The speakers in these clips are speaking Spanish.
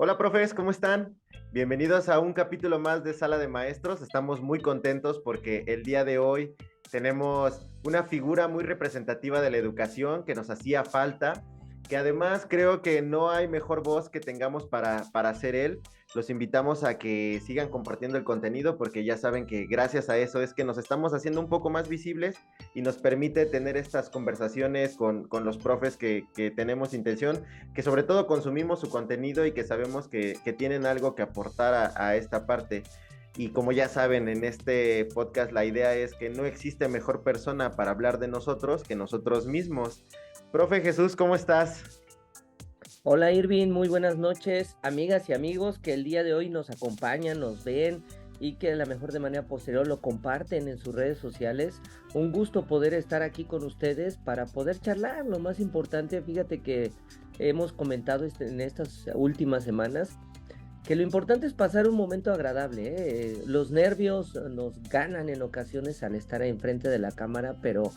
Hola, profes, ¿cómo están? Bienvenidos a un capítulo más de Sala de Maestros. Estamos muy contentos porque el día de hoy tenemos una figura muy representativa de la educación que nos hacía falta, que además creo que no hay mejor voz que tengamos para ser él. Los invitamos a que sigan compartiendo el contenido porque ya saben que gracias a eso es que nos estamos haciendo un poco más visibles y nos permite tener estas conversaciones con los profes que tenemos intención, que sobre todo consumimos su contenido y que sabemos que tienen algo que aportar a esta parte. Y como ya saben, en este podcast la idea es que no existe mejor persona para hablar de nosotros que nosotros mismos. Profe Jesús, ¿cómo estás? Hola Irving, muy buenas noches, amigas y amigos que el día de hoy nos acompañan, nos ven y que de la mejor de manera posterior lo comparten en sus redes sociales. Un gusto poder estar aquí con ustedes para poder charlar. Lo más importante, fíjate que hemos comentado en estas últimas semanas que lo importante es pasar un momento agradable, ¿eh? Los nervios nos ganan en ocasiones al estar enfrente de la cámara, pero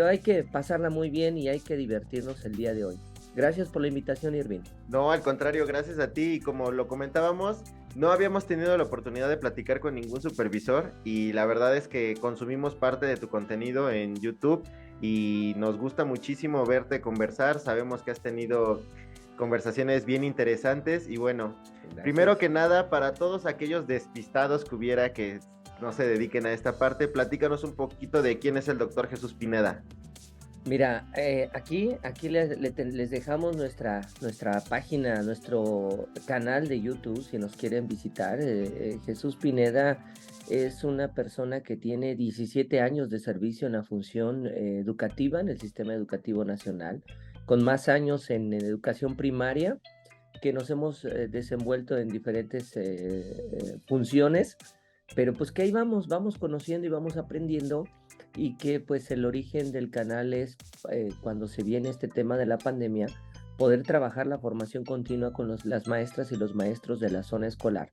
hay que pasarla muy bien y hay que divertirnos el día de hoy. Gracias por la invitación, Irving. No, al contrario, gracias a ti. Y como lo comentábamos, no habíamos tenido la oportunidad de platicar con ningún supervisor y la verdad es que consumimos parte de tu contenido en YouTube y nos gusta muchísimo verte conversar. Sabemos que has tenido conversaciones bien interesantes y bueno, primero Gracias. que nada, para todos aquellos despistados que hubiera que no se dediquen a esta parte, platícanos un poquito de quién es el doctor Jesús Pineda. Mira, aquí les dejamos nuestra página, nuestro canal de YouTube, si nos quieren visitar. Jesús Pineda es una persona que tiene 17 años de servicio en la función educativa en el Sistema Educativo Nacional, con más años en educación primaria, que nos hemos desenvuelto en diferentes funciones, pero pues que ahí vamos conociendo y vamos aprendiendo, y que pues el origen del canal es cuando se viene este tema de la pandemia, poder trabajar la formación continua con las maestras y los maestros de la zona escolar,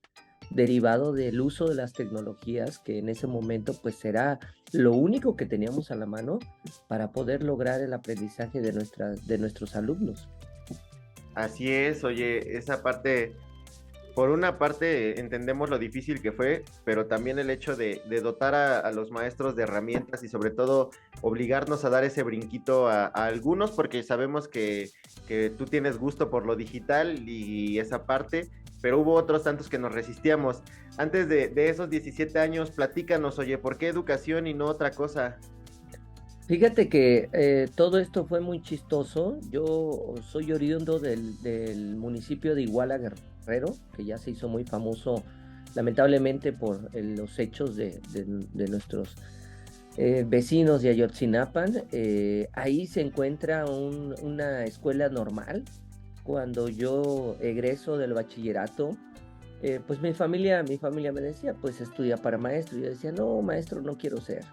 derivado del uso de las tecnologías, que en ese momento pues era lo único que teníamos a la mano para poder lograr el aprendizaje de nuestros alumnos. Así es, oye, esa parte, por una parte entendemos lo difícil que fue, pero también el hecho de dotar a los maestros de herramientas y sobre todo obligarnos a dar ese brinquito a algunos, porque sabemos que tú tienes gusto por lo digital y esa parte, pero hubo otros tantos que nos resistíamos. Antes de esos 17 años, platícanos, oye, ¿por qué educación y no otra cosa? Fíjate que todo esto fue muy chistoso. Yo soy oriundo del municipio de Iguala Guerrero, que ya se hizo muy famoso lamentablemente por los hechos de nuestros vecinos de Ayotzinapan. Ahí se encuentra una escuela normal. Cuando yo egreso del bachillerato, pues mi familia me decía, pues estudia para maestro. Y yo decía, no, maestro no quiero ser.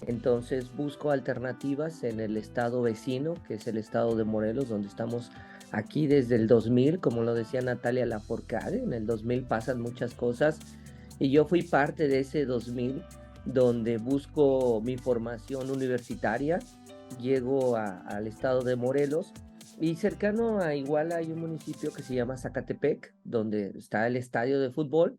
Entonces busco alternativas en el estado vecino, que es el estado de Morelos, donde estamos aquí desde el 2000, como lo decía Natalia Lafourcade. En el 2000 pasan muchas cosas y yo fui parte de ese 2000, donde busco mi formación universitaria. Llego al estado de Morelos y cercano a Iguala hay un municipio que se llama Zacatepec, donde está el estadio de fútbol,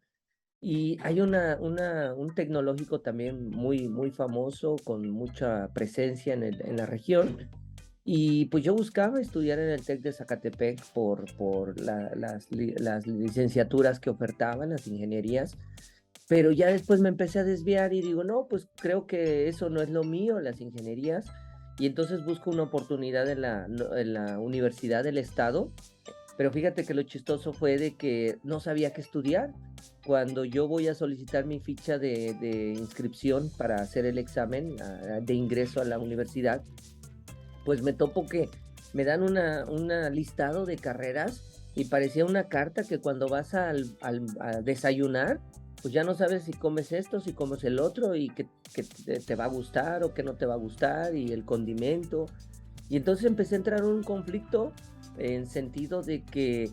y hay un tecnológico también muy famoso, con mucha presencia en la región. Y pues yo buscaba estudiar en el TEC de Zacatepec por las licenciaturas que ofertaban, las ingenierías, pero ya después me empecé a desviar y digo, no, pues creo que eso no es lo mío, las ingenierías. Y entonces busco una oportunidad en la Universidad del Estado, pero fíjate que lo chistoso fue de que no sabía qué estudiar. Cuando yo voy a solicitar mi ficha de inscripción para hacer el examen de ingreso a la universidad, pues me topo que me dan una listado de carreras y parecía una carta que cuando vas a desayunar, pues ya no sabes si comes esto, si comes el otro, y que te va a gustar o que no te va a gustar, y el condimento. Y entonces empecé a entrar en un conflicto en sentido de que,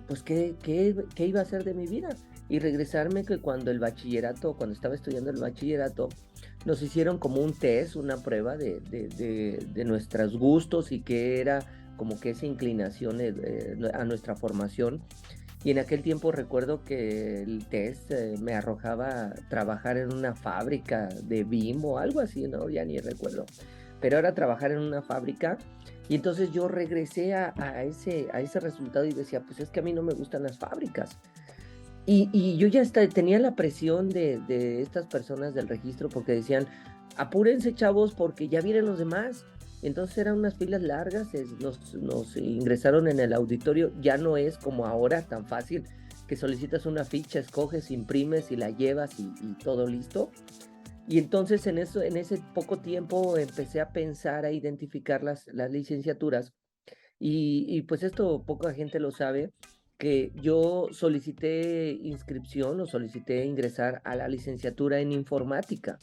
pues, ¿qué iba a hacer de mi vida? Y regresarme que cuando estaba estudiando el bachillerato, nos hicieron como un test, una prueba de nuestros gustos y qué era como que esa inclinación a nuestra formación. Y en aquel tiempo recuerdo que el test me arrojaba trabajar en una fábrica de Bimbo, algo así, ¿no? Ya ni recuerdo. Pero era trabajar en una fábrica. Y entonces yo regresé a ese resultado y decía, pues es que a mí no me gustan las fábricas. Y yo ya tenía la presión de estas personas del registro porque decían, apúrense chavos porque ya vienen los demás. Entonces eran unas filas largas, nos ingresaron en el auditorio, ya no es como ahora tan fácil que solicitas una ficha, escoges, imprimes y la llevas y todo listo. Y entonces en ese poco tiempo empecé a pensar, a identificar las licenciaturas y pues esto poca gente lo sabe, que yo solicité inscripción o solicité ingresar a la licenciatura en informática.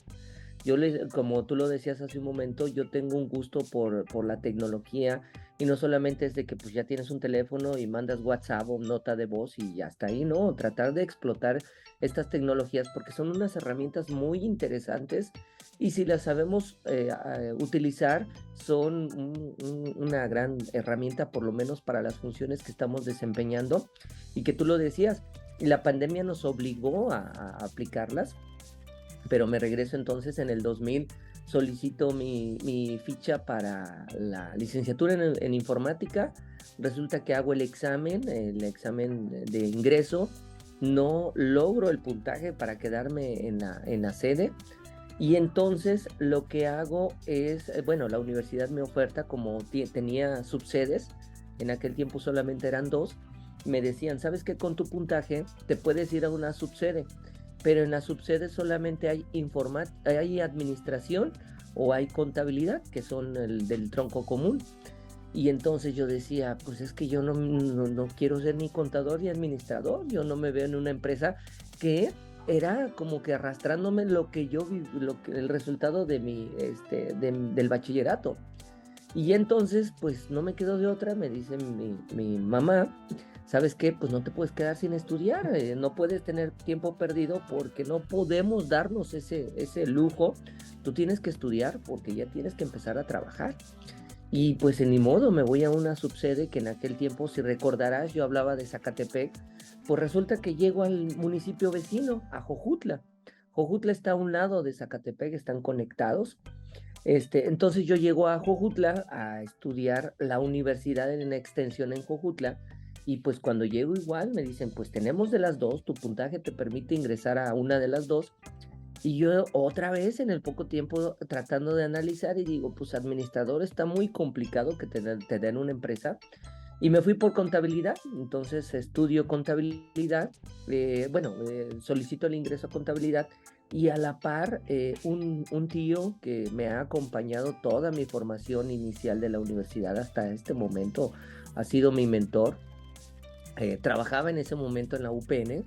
Como tú lo decías hace un momento, yo tengo un gusto por la tecnología y no solamente es de que pues ya tienes un teléfono y mandas WhatsApp o nota de voz y ya está ahí, no, tratar de explotar estas tecnologías porque son unas herramientas muy interesantes y si las sabemos utilizar son una gran herramienta por lo menos para las funciones que estamos desempeñando y que tú lo decías, la pandemia nos obligó a aplicarlas, pero me regreso entonces en el 2000, solicito mi ficha para la licenciatura en informática, resulta que hago el examen de ingreso, no logro el puntaje para quedarme en la sede, y entonces lo que hago es, bueno, la universidad me oferta, como tenía subsedes, en aquel tiempo solamente eran dos, me decían, ¿sabes qué? Con tu puntaje te puedes ir a una subsede, pero en la subsede solamente hay administración o hay contabilidad, que son el del tronco común. Y entonces yo decía, pues es que yo no quiero ser ni contador ni administrador, yo no me veo en una empresa que era como que arrastrándome lo que yo vi, el resultado de del bachillerato. Y entonces, pues no me quedo de otra, me dice mi mamá, ¿sabes qué? Pues no te puedes quedar sin estudiar, no puedes tener tiempo perdido porque no podemos darnos ese lujo. Tú tienes que estudiar porque ya tienes que empezar a trabajar. Y pues en ni modo, me voy a una subsede que en aquel tiempo, si recordarás, yo hablaba de Zacatepec, pues resulta que llego al municipio vecino, a Jojutla. Jojutla está a un lado de Zacatepec, están conectados. Entonces yo llego a Jojutla a estudiar la universidad en extensión en Jojutla y pues cuando llego igual me dicen, pues tenemos de las dos, tu puntaje te permite ingresar a una de las dos. Y yo otra vez en el poco tiempo tratando de analizar y digo, pues administrador está muy complicado que te den una empresa. Y me fui por contabilidad, entonces estudio contabilidad, solicito el ingreso a contabilidad y a la par un tío que me ha acompañado toda mi formación inicial de la universidad hasta este momento, ha sido mi mentor. Trabajaba en ese momento en la UPN,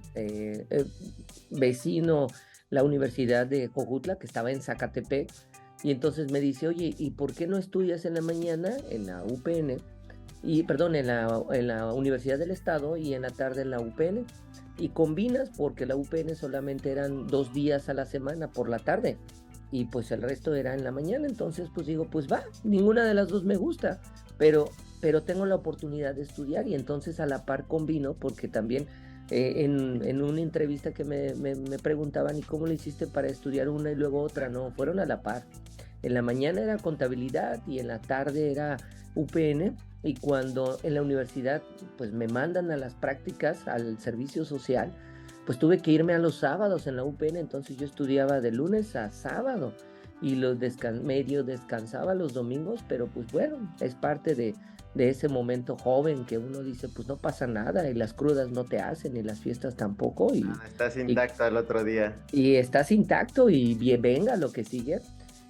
vecino la Universidad de Jojutla, que estaba en Zacatepec, y entonces me dice, oye, ¿y por qué no estudias en la mañana en la UPN? Y perdón, en la Universidad del Estado y en la tarde en la UPN. Y combinas porque la UPN solamente eran 2 días a la semana por la tarde y pues el resto era en la mañana. Entonces pues digo, pues va, ninguna de las dos me gusta, pero tengo la oportunidad de estudiar y entonces a la par combino porque también en una entrevista que me preguntaban, ¿y cómo lo hiciste para estudiar una y luego otra? No, fueron a la par. En la mañana era contabilidad y en la tarde era UPN. Y cuando en la universidad pues me mandan a las prácticas al servicio social, pues tuve que irme a los sábados en la UPN, entonces yo estudiaba de lunes a sábado y medio descansaba los domingos, pero pues bueno, es parte de ese momento joven que uno dice pues no pasa nada y las crudas no te hacen y las fiestas tampoco Estás y, intacto al otro día. y estás intacto y bien, venga lo que sigue.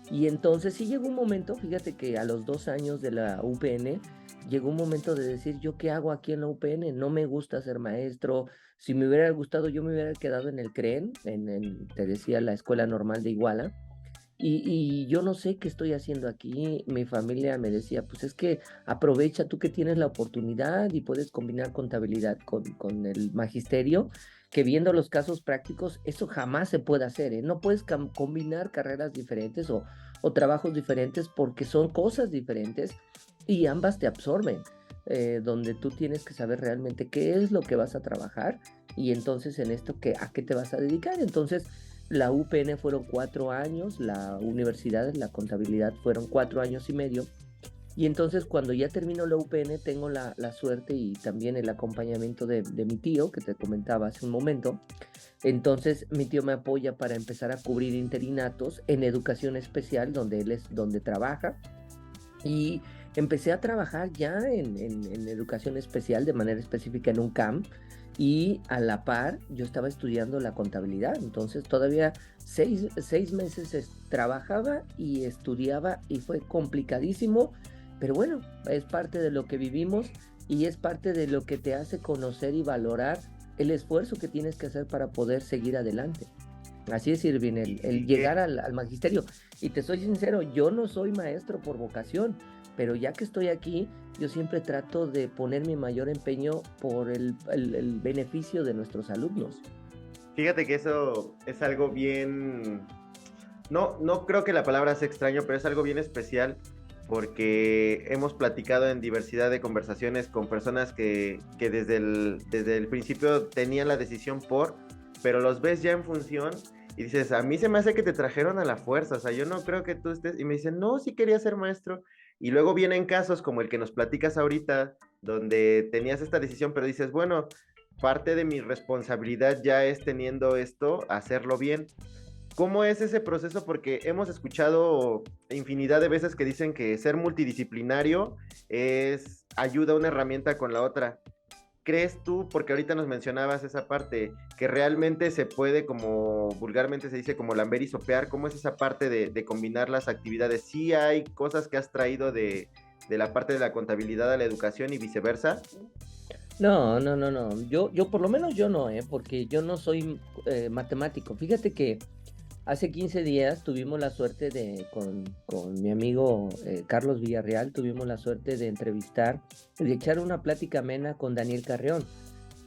Y entonces sí llegó un momento, fíjate que a los 2 años de la UPN, llegó un momento de decir, ¿yo qué hago aquí en la UPN? No me gusta ser maestro. Si me hubiera gustado, yo me hubiera quedado en el CREN, te decía, la Escuela Normal de Iguala. Y yo no sé qué estoy haciendo aquí. Mi familia me decía, pues es que aprovecha tú que tienes la oportunidad y puedes combinar contabilidad con el magisterio, que viendo los casos prácticos, eso jamás se puede hacer, ¿eh? No puedes combinar carreras diferentes o trabajos diferentes porque son cosas diferentes. y ambas te absorben, donde tú tienes que saber realmente qué es lo que vas a trabajar y entonces en esto a qué te vas a dedicar. Entonces, la UPN fueron 4 años, la universidad, la contabilidad fueron 4 años y medio. Y entonces cuando ya termino la UPN tengo la suerte y también el acompañamiento de mi tío, que te comentaba hace un momento. Entonces mi tío me apoya para empezar a cubrir interinatos en educación especial, donde él es donde trabaja. Y empecé a trabajar ya en educación especial, de manera específica en un CAM, y a la par yo estaba estudiando la contabilidad. Entonces todavía 6 meses trabajaba y estudiaba y fue complicadísimo, pero bueno, es parte de lo que vivimos y es parte de lo que te hace conocer y valorar el esfuerzo que tienes que hacer para poder seguir adelante. Así es, Irving, el Y llegar que, al magisterio. Y te soy sincero, yo no soy maestro por vocación, pero ya que estoy aquí, yo siempre trato de poner mi mayor empeño por el beneficio de nuestros alumnos. fíjate que eso es algo bien, no, no creo que la palabra sea extraño, pero es algo bien especial porque hemos platicado en diversidad de conversaciones con personas que desde el principio tenían la decisión pero los ves ya en función y dices, a mí se me hace que te trajeron a la fuerza, o sea, yo no creo que tú estés, y me dicen, no, sí quería ser maestro, y luego vienen casos como el que nos platicas ahorita, donde tenías esta decisión, pero dices, bueno, parte de mi responsabilidad ya es teniendo esto, hacerlo bien. ¿Cómo es ese proceso? Porque hemos escuchado infinidad de veces que dicen que ser multidisciplinario es ayuda una herramienta con la otra. ¿Crees tú, porque ahorita nos mencionabas esa parte, que realmente se puede, como vulgarmente se dice, como lamber y sopear? ¿Cómo es esa parte de combinar las actividades? ¿Sí hay cosas que has traído de la parte de la contabilidad a la educación y viceversa? No, no, no, no. Yo por lo menos yo no, porque yo no soy matemático. Fíjate que hace 15 días tuvimos la suerte con mi amigo Carlos Villarreal, tuvimos la suerte de entrevistar, de echar una plática amena con Daniel Carreón.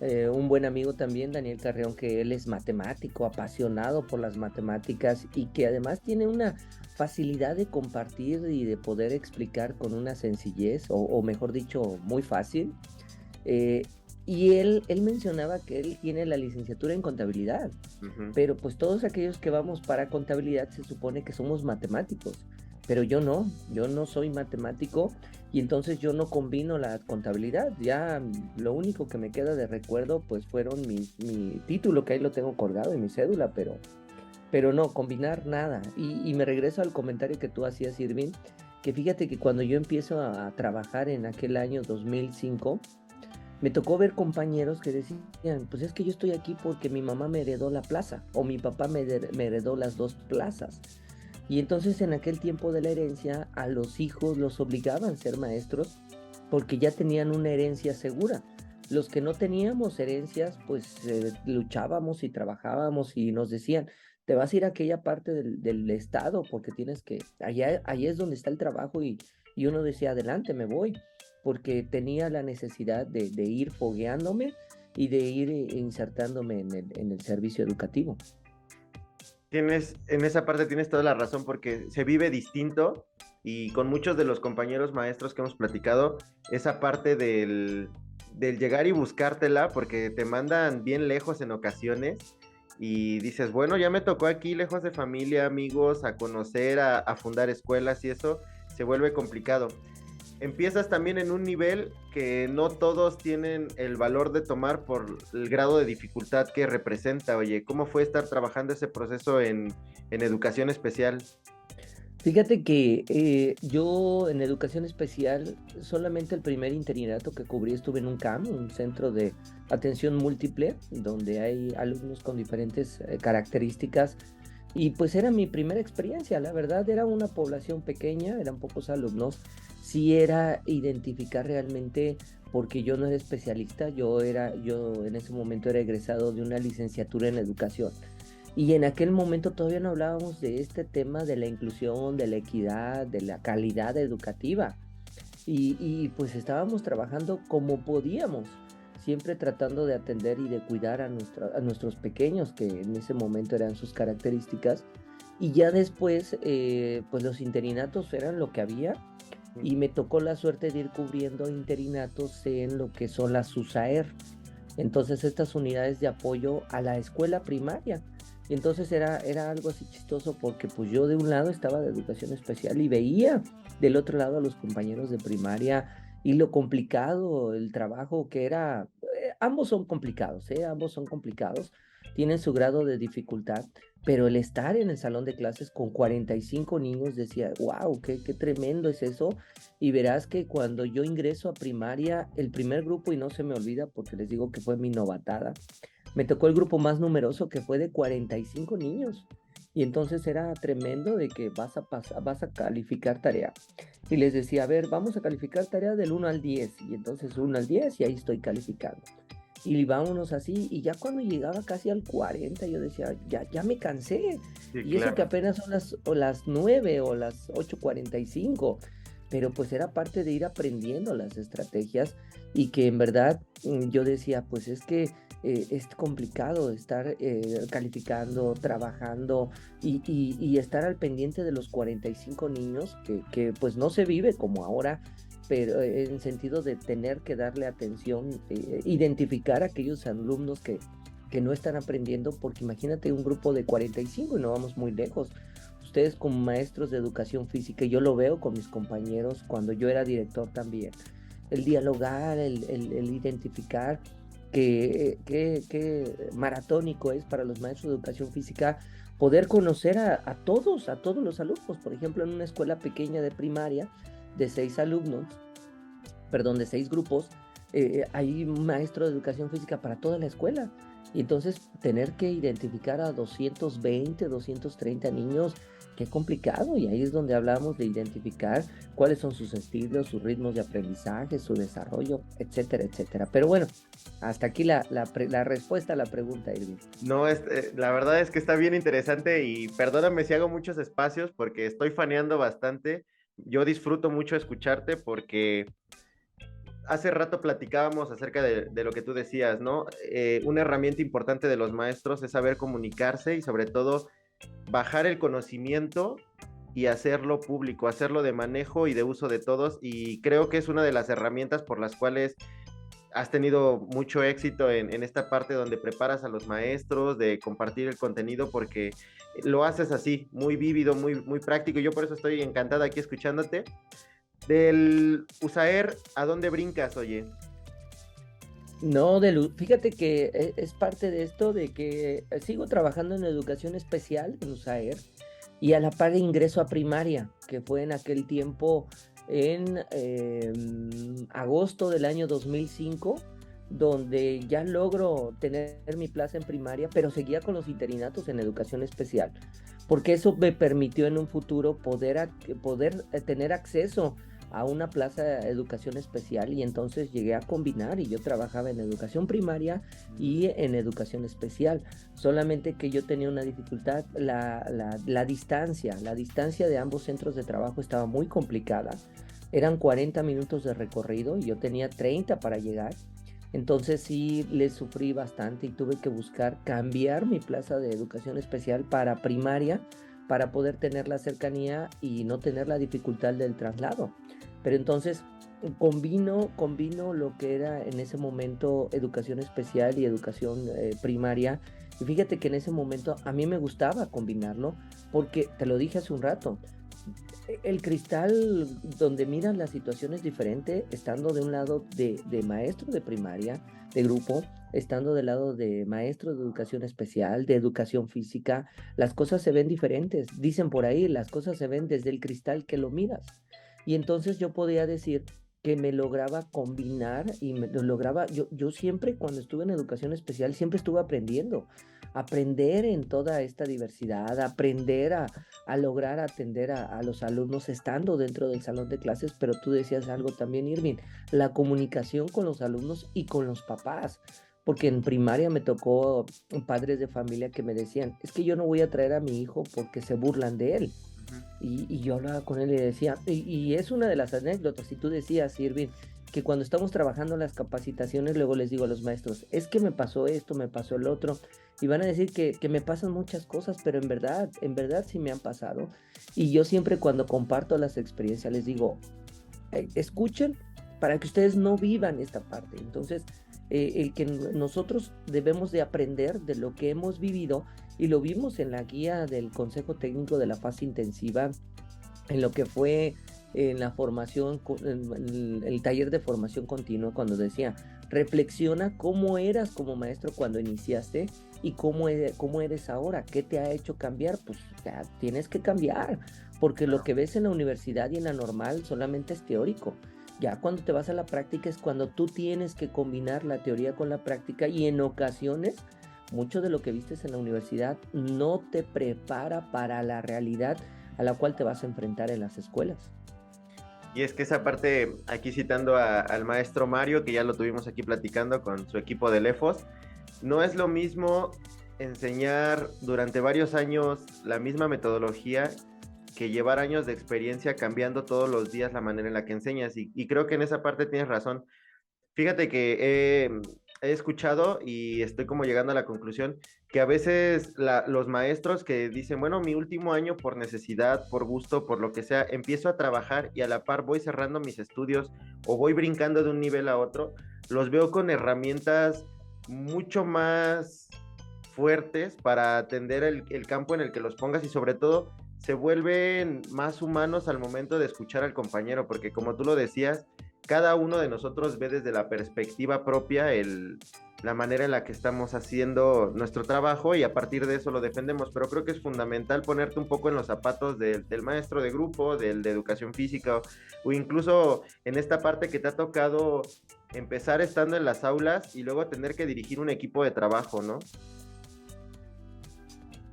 Un buen amigo también, Daniel Carreón, que él es matemático, apasionado por las matemáticas y que además tiene una facilidad de compartir y de poder explicar con una sencillez, o mejor dicho, muy fácil. Eh, y él mencionaba que él tiene la licenciatura en contabilidad, Ujú. pero pues todos aquellos que vamos para contabilidad se supone que somos matemáticos, pero yo no soy matemático y entonces yo no combino la contabilidad. Ya lo único que me queda de recuerdo pues fueron mi título, que ahí lo tengo colgado en mi cédula, pero no, combinar nada. Y me regreso al comentario que tú hacías, Irving, que fíjate que cuando yo empiezo a trabajar en aquel año 2005, me tocó ver compañeros que decían, pues es que yo estoy aquí porque mi mamá me heredó la plaza o mi papá me heredó las dos plazas. Y entonces en aquel tiempo de la herencia a los hijos los obligaban a ser maestros porque ya tenían una herencia segura. Los que no teníamos herencias, pues luchábamos y trabajábamos y nos decían, te vas a ir a aquella parte del estado porque tienes que, allá es donde está el trabajo y uno decía, adelante, me voy, porque tenía la necesidad de ir fogueándome y de ir insertándome en el servicio educativo. En esa parte tienes toda la razón porque se vive distinto y con muchos de los compañeros maestros que hemos platicado, esa parte del llegar y buscártela porque te mandan bien lejos en ocasiones y dices, bueno, ya me tocó aquí lejos de familia, amigos, a conocer, a fundar escuelas y eso se vuelve complicado. Empiezas también en un nivel que no todos tienen el valor de tomar por el grado de dificultad que representa. Oye, ¿cómo fue estar trabajando ese proceso en educación especial? Fíjate que yo en educación especial, solamente el primer interinato que cubrí estuve en un CAM, un centro de atención múltiple, donde hay alumnos con diferentes características. Y pues era mi primera experiencia, la verdad era una población pequeña, eran pocos alumnos. Sí era identificar realmente, porque yo no era especialista, yo en ese momento era egresado de una licenciatura en educación. Y en aquel momento todavía no hablábamos de este tema de la inclusión, de la equidad, de la calidad educativa. Y pues estábamos trabajando como podíamos, siempre tratando de atender y de cuidar a nuestros pequeños, que en ese momento eran sus características. Y ya después, pues los interinatos eran lo que había. y me tocó la suerte de ir cubriendo interinatos en lo que son las USAER. Entonces, estas unidades de apoyo a la escuela primaria. Y entonces era algo así chistoso porque pues yo de un lado estaba de educación especial y veía del otro lado a los compañeros de primaria y lo complicado, el trabajo que era, ambos son complicados, ambos son complicados, tienen su grado de dificultad, pero el estar en el salón de clases con 45 niños decía, wow, qué tremendo es eso. Y verás que cuando yo ingreso a primaria, el primer grupo, y no se me olvida porque les digo que fue mi novatada, me tocó el grupo más numeroso que fue de 45 niños. Y entonces era tremendo de que vas a calificar tarea. Y les decía, a ver, vamos a calificar tarea del 1 al 10. Y entonces 1 al 10 y ahí estoy calificando. Y vámonos así. Y ya cuando llegaba casi al 40, yo decía, ya me cansé. Sí, Y eso que claro. apenas son las 9 o las 8:45. Pero pues era parte de ir aprendiendo las estrategias y que en verdad yo decía, pues es que es complicado estar calificando, trabajando y estar al pendiente de los 45 niños que pues no se vive como ahora, pero en sentido de tener que darle atención, identificar a aquellos alumnos que no están aprendiendo, porque imagínate un grupo de 45 y no vamos muy lejos. Ustedes como maestros de educación física, y yo lo veo con mis compañeros cuando yo era director también, el dialogar, el identificar que maratónico es para los maestros de educación física poder conocer a todos los alumnos. Por ejemplo, en una escuela pequeña de primaria de 6 alumnos, perdón, de 6 grupos, hay un maestro de educación física para toda la escuela. Y entonces tener que identificar a 220, 230 niños, qué complicado. Y ahí es donde hablamos de identificar cuáles son sus estilos, sus ritmos de aprendizaje, su desarrollo, etcétera, etcétera. Pero bueno, hasta aquí la respuesta a la pregunta, Irving. No, la verdad es que está bien interesante y perdóname si hago muchos espacios porque estoy faneando bastante. Yo disfruto mucho escucharte porque hace rato platicábamos acerca de lo que tú decías, ¿no? Una herramienta importante de los maestros es saber comunicarse y sobre todo bajar el conocimiento y hacerlo público, hacerlo de manejo y de uso de todos. Y creo que es una de las herramientas por las cuales has tenido mucho éxito en esta parte donde preparas a los maestros, de compartir el contenido, porque lo haces así, muy vívido, muy práctico. Yo por eso estoy encantada aquí escuchándote. Del USAER, ¿a dónde brincas, oye? No, fíjate que es parte de esto de que sigo trabajando en educación especial en USAER y a la par de ingreso a primaria, que fue en aquel tiempo en agosto del año 2005, donde ya logro tener mi plaza en primaria, pero seguía con los interinatos en educación especial, porque eso me permitió en un futuro poder tener acceso a una plaza de educación especial y entonces llegué a combinar y yo trabajaba en educación primaria y en educación especial, solamente que yo tenía una dificultad, la distancia de ambos centros de trabajo estaba muy complicada, eran 40 minutos de recorrido y yo tenía 30 para llegar, entonces sí le sufrí bastante y tuve que buscar cambiar mi plaza de educación especial para primaria para poder tener la cercanía y no tener la dificultad del traslado. Pero entonces combino lo que era en ese momento educación especial y educación primaria. Y fíjate que en ese momento a mí me gustaba combinarlo porque te lo dije hace un rato, el cristal donde miran las situaciones diferente, estando de un lado de maestro de primaria, de grupo, estando del lado de maestro de educación especial, de educación física, las cosas se ven diferentes. Dicen por ahí, las cosas se ven desde el cristal que lo miras. Y entonces yo podía decir que me lograba combinar y me lo lograba, yo siempre cuando estuve en educación especial, siempre estuve aprendiendo, aprender en toda esta diversidad, aprender a lograr atender a los alumnos estando dentro del salón de clases, pero tú decías algo también, Irving, la comunicación con los alumnos y con los papás, porque en primaria me tocó padres de familia que me decían, es que yo no voy a traer a mi hijo porque se burlan de él. Ujú. Y yo hablaba con él y decía, y es una de las anécdotas, y tú decías, Irving, que cuando estamos trabajando las capacitaciones, luego les digo a los maestros, es que me pasó esto, me pasó el otro, y van a decir que me pasan muchas cosas, pero en verdad sí me han pasado. Y yo siempre cuando comparto las experiencias les digo, escuchen para que ustedes no vivan esta parte. Entonces, el que nosotros debemos de aprender de lo que hemos vivido, y lo vimos en la guía del Consejo Técnico de la Fase Intensiva, en lo que fue en la formación, en el taller de formación continua, cuando decía, reflexiona cómo eras como maestro cuando iniciaste y cómo eres ahora, qué te ha hecho cambiar. Pues ya tienes que cambiar, porque lo que ves en la universidad y en la normal solamente es teórico. Ya cuando te vas a la práctica es cuando tú tienes que combinar la teoría con la práctica, y en ocasiones mucho de lo que vistes en la universidad no te prepara para la realidad a la cual te vas a enfrentar en las escuelas. Y es que esa parte, aquí citando al maestro Mario, que ya lo tuvimos aquí platicando con su equipo de Lefos, no es lo mismo enseñar durante varios años la misma metodología que llevar años de experiencia cambiando todos los días la manera en la que enseñas. Y creo que en esa parte tienes razón. Fíjate que he escuchado y estoy como llegando a la conclusión que a veces los maestros que dicen, bueno, mi último año por necesidad, por gusto, por lo que sea, empiezo a trabajar y a la par voy cerrando mis estudios o voy brincando de un nivel a otro, los veo con herramientas mucho más fuertes para atender el campo en el que los pongas, y sobre todo se vuelven más humanos al momento de escuchar al compañero, porque como tú lo decías, cada uno de nosotros ve desde la perspectiva propia la manera en la que estamos haciendo nuestro trabajo, y a partir de eso lo defendemos, pero creo que es fundamental ponerte un poco en los zapatos del maestro de grupo, del de educación física, o incluso en esta parte que te ha tocado empezar estando en las aulas y luego tener que dirigir un equipo de trabajo, ¿no?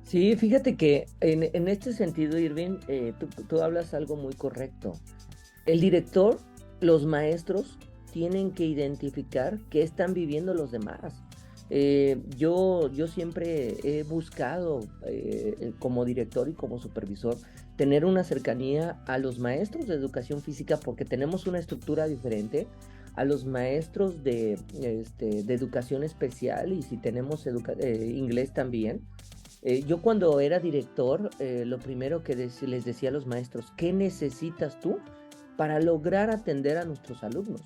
Sí, fíjate que en este sentido, Irving, tú hablas algo muy correcto. El director, los maestros tienen que identificar qué están viviendo los demás. Yo siempre he buscado, como director y como supervisor, tener una cercanía a los maestros de educación física, porque tenemos una estructura diferente a los maestros de educación especial, y si tenemos inglés también. Yo cuando era director, lo primero que les decía a los maestros, ¿qué necesitas tú para lograr atender a nuestros alumnos?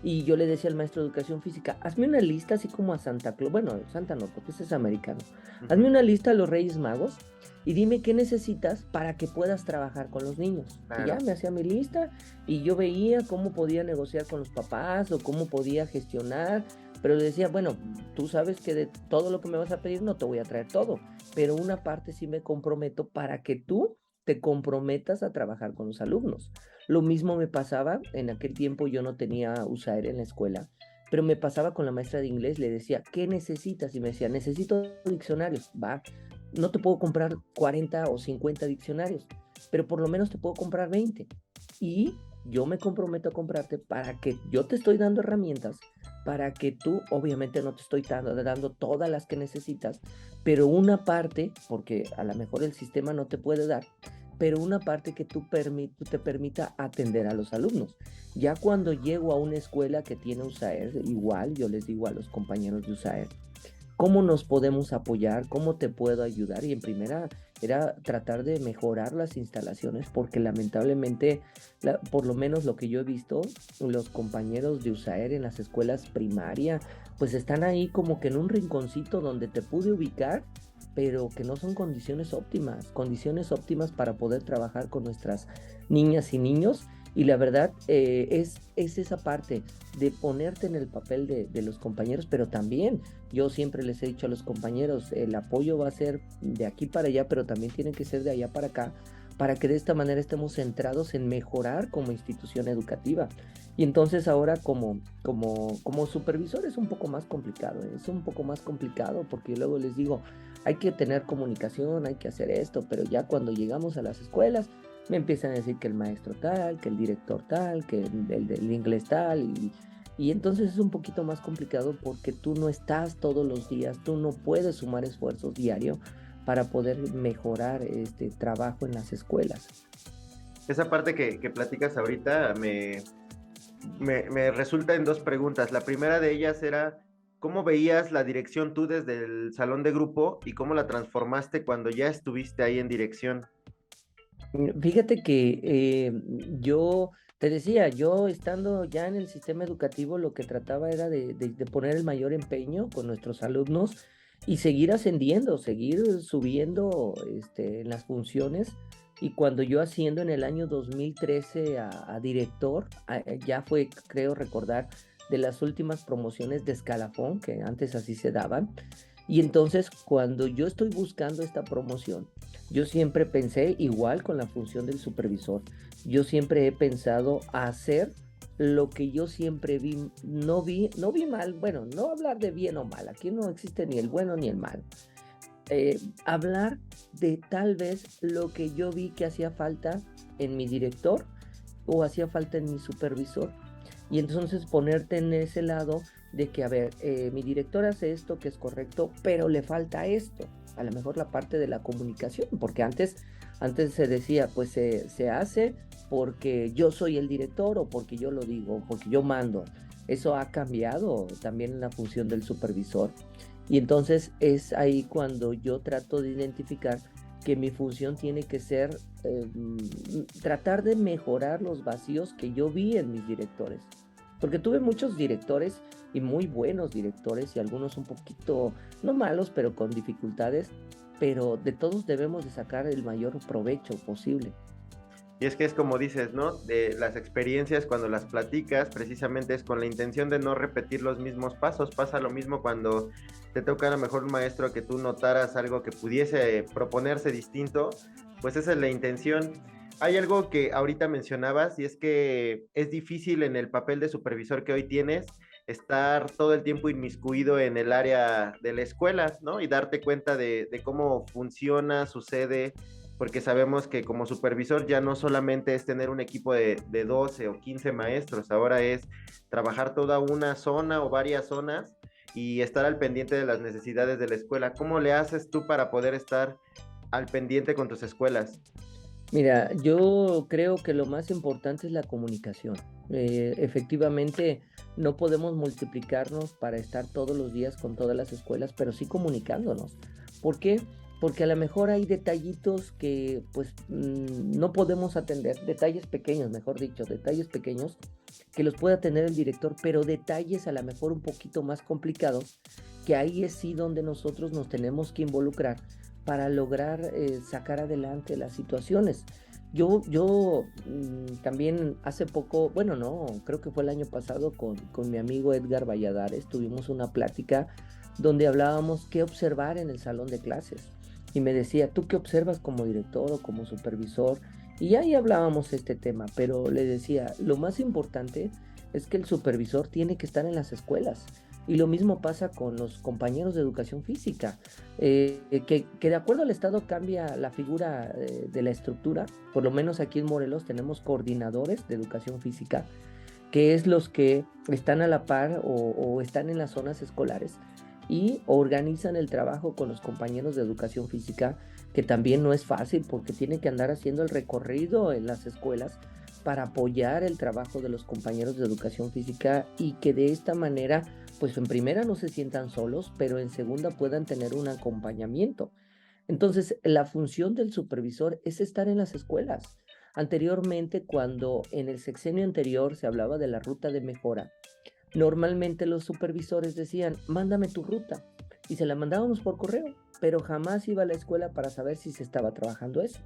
Y yo le decía al maestro de educación física, hazme una lista así como a Santa Claus, bueno, Santa no, porque ese es americano, Uh hazme -huh. una lista a los Reyes Magos y dime qué necesitas para que puedas trabajar con los niños. Y ya Claro. me hacía mi lista y yo veía cómo podía negociar con los papás o cómo podía gestionar, pero le decía, bueno, tú sabes que de todo lo que me vas a pedir no te voy a traer todo, pero una parte sí me comprometo para que tú te comprometas a trabajar con los alumnos. Lo mismo me pasaba, en aquel tiempo yo no tenía USAER en la escuela, pero me pasaba con la maestra de inglés, le decía, ¿qué necesitas? Y me decía, necesito diccionarios. Va, no te puedo comprar 40 o 50 diccionarios, pero por lo menos te puedo comprar 20. Y yo me comprometo a comprarte, para que yo te estoy dando herramientas, para que tú, obviamente no te estoy dando todas las que necesitas, pero una parte, porque a lo mejor el sistema no te puede dar, pero una parte que te permita atender a los alumnos. Ya cuando llego a una escuela que tiene USAER, igual yo les digo a los compañeros de USAER, ¿cómo nos podemos apoyar? ¿Cómo te puedo ayudar? Y en primera era tratar de mejorar las instalaciones, porque lamentablemente, por lo menos lo que yo he visto, los compañeros de USAER en las escuelas primaria, pues están ahí como que en un rinconcito donde te pude ubicar, pero que no son condiciones óptimas para poder trabajar con nuestras niñas y niños. Y la verdad, es esa parte de ponerte en el papel de los compañeros, pero también yo siempre les he dicho a los compañeros, el apoyo va a ser de aquí para allá, pero también tiene que ser de allá para acá, para que de esta manera estemos centrados en mejorar como institución educativa. Y entonces ahora como supervisor es un poco más complicado, es un poco más complicado, porque luego les digo, hay que tener comunicación, hay que hacer esto, pero ya cuando llegamos a las escuelas, me empiezan a decir que el maestro tal, que el director tal, que el del inglés tal, y entonces es un poquito más complicado, porque tú no estás todos los días, tú no puedes sumar esfuerzos diario para poder mejorar este trabajo en las escuelas. Esa parte que platicas ahorita me resulta en dos preguntas. La primera de ellas era, ¿cómo veías la dirección tú desde el salón de grupo y cómo la transformaste cuando ya estuviste ahí en dirección? Fíjate que yo te decía, yo estando ya en el sistema educativo, lo que trataba era de poner el mayor empeño con nuestros alumnos y seguir ascendiendo, seguir subiendo en las funciones. Y cuando yo asciendo en el año 2013 a director, ya fue, creo recordar, de las últimas promociones de escalafón, que antes así se daban. Y entonces, cuando yo estoy buscando esta promoción, yo siempre pensé igual con la función del supervisor. Yo siempre he pensado hacer lo que yo siempre no vi mal, bueno, no hablar de bien o mal, aquí no existe ni el bueno ni el mal. Hablar de tal vez lo que yo vi que hacía falta en mi director o hacía falta en mi supervisor. Y entonces ponerte en ese lado de que, a ver, mi director hace esto que es correcto, pero le falta esto. A lo mejor la parte de la comunicación, porque antes se decía, pues se hace porque yo soy el director o porque yo lo digo, o porque yo mando. Eso ha cambiado también en la función del supervisor. Y entonces es ahí cuando yo trato de identificar que mi función tiene que ser tratar de mejorar los vacíos que yo vi en mis directores. Porque tuve muchos directores y muy buenos directores y algunos un poquito, no malos, pero con dificultades, pero de todos debemos de sacar el mayor provecho posible. Y es que es como dices, ¿no? De las experiencias cuando las platicas, precisamente es con la intención de no repetir los mismos pasos. Pasa lo mismo cuando te toca a lo mejor un maestro que tú notaras algo que pudiese proponerse distinto, pues esa es la intención. Hay algo que ahorita mencionabas y es que es difícil en el papel de supervisor que hoy tienes estar todo el tiempo inmiscuido en el área de la escuela, ¿no? Y darte cuenta de cómo funciona, sucede, porque sabemos que como supervisor ya no solamente es tener un equipo de 12 o 15 maestros, ahora es trabajar toda una zona o varias zonas y estar al pendiente de las necesidades de la escuela. ¿Cómo le haces tú para poder estar al pendiente con tus escuelas? Mira, yo creo que lo más importante es la comunicación. Efectivamente, no podemos multiplicarnos para estar todos los días con todas las escuelas, pero sí comunicándonos. ¿Por qué? Porque a lo mejor hay detallitos que pues no podemos atender, detalles pequeños, mejor dicho, detalles pequeños que los puede atender el director, pero detalles a lo mejor un poquito más complicados, que ahí es sí donde nosotros nos tenemos que involucrar para lograr sacar adelante las situaciones. Yo también hace poco, bueno, no, creo que fue el año pasado con mi amigo Edgar Valladares, tuvimos una plática donde hablábamos qué observar en el salón de clases. Y me decía, ¿tú qué observas como director o como supervisor? Y ahí hablábamos este tema, pero le decía, lo más importante es que el supervisor tiene que estar en las escuelas. Y lo mismo pasa con los compañeros de educación física, que de acuerdo al Estado cambia la figura de la estructura. Por lo menos aquí en Morelos tenemos coordinadores de educación física, que es los que están a la par o están en las zonas escolares y organizan el trabajo con los compañeros de educación física, que también no es fácil porque tienen que andar haciendo el recorrido en las escuelas para apoyar el trabajo de los compañeros de educación física y que de esta manera, pues en primera no se sientan solos, pero en segunda puedan tener un acompañamiento. Entonces, la función del supervisor es estar en las escuelas. Anteriormente, cuando en el sexenio anterior se hablaba de la ruta de mejora, normalmente los supervisores decían, mándame tu ruta. Y se la mandábamos por correo, pero jamás iba a la escuela para saber si se estaba trabajando eso.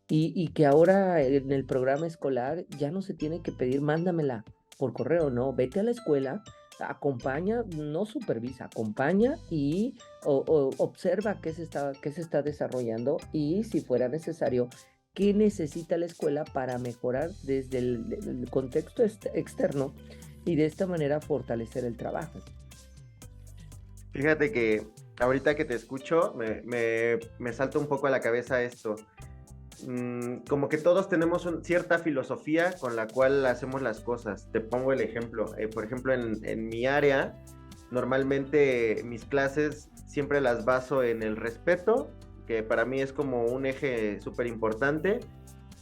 Y que ahora en el programa escolar ya no se tiene que pedir, mándamela por correo, no, vete a la escuela, acompaña, no supervisa, acompaña y observa qué se está desarrollando y si fuera necesario, qué necesita la escuela para mejorar desde el contexto externo y de esta manera fortalecer el trabajo. Fíjate que ahorita que te escucho, me salta un poco a la cabeza esto. Como que todos tenemos cierta filosofía con la cual hacemos las cosas. Te pongo el ejemplo. Por ejemplo, en mi área, normalmente mis clases siempre las baso en el respeto, que para mí es como un eje súper importante,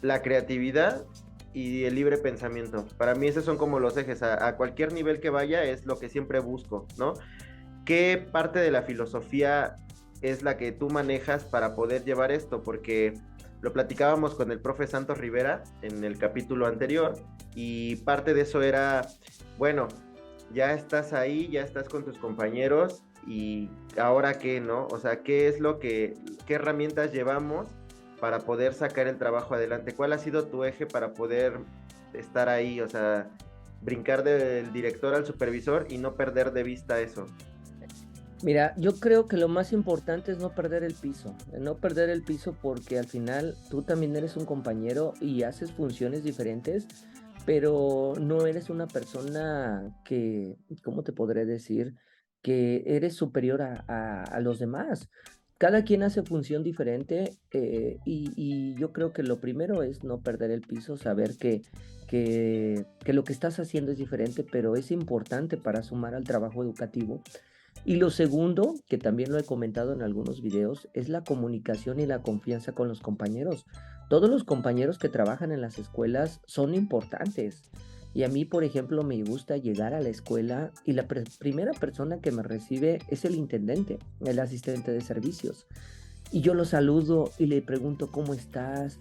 la creatividad y el libre pensamiento. Para mí esos son como los ejes. A cualquier nivel que vaya es lo que siempre busco, ¿no? ¿Qué parte de la filosofía es la que tú manejas para poder llevar esto? Porque lo platicábamos con el profe Santos Rivera en el capítulo anterior y parte de eso era, bueno, ya estás ahí, ya estás con tus compañeros y ahora qué, ¿no? O sea, qué herramientas llevamos para poder sacar el trabajo adelante? ¿Cuál ha sido tu eje para poder estar ahí? O sea, brincar del director al supervisor y no perder de vista eso. Mira, yo creo que lo más importante es no perder el piso, no perder el piso porque al final tú también eres un compañero y haces funciones diferentes, pero no eres una persona que, ¿cómo te podré decir? Que eres superior a los demás. Cada quien hace función diferente y yo creo que lo primero es no perder el piso, saber que lo que estás haciendo es diferente, pero es importante para sumar al trabajo educativo. Y lo segundo, que también lo he comentado en algunos videos, es la comunicación y la confianza con los compañeros. Todos los compañeros que trabajan en las escuelas son importantes. Y a mí, por ejemplo, me gusta llegar a la escuela y la primera persona que me recibe es el intendente, el asistente de servicios. Y yo lo saludo y le pregunto cómo estás,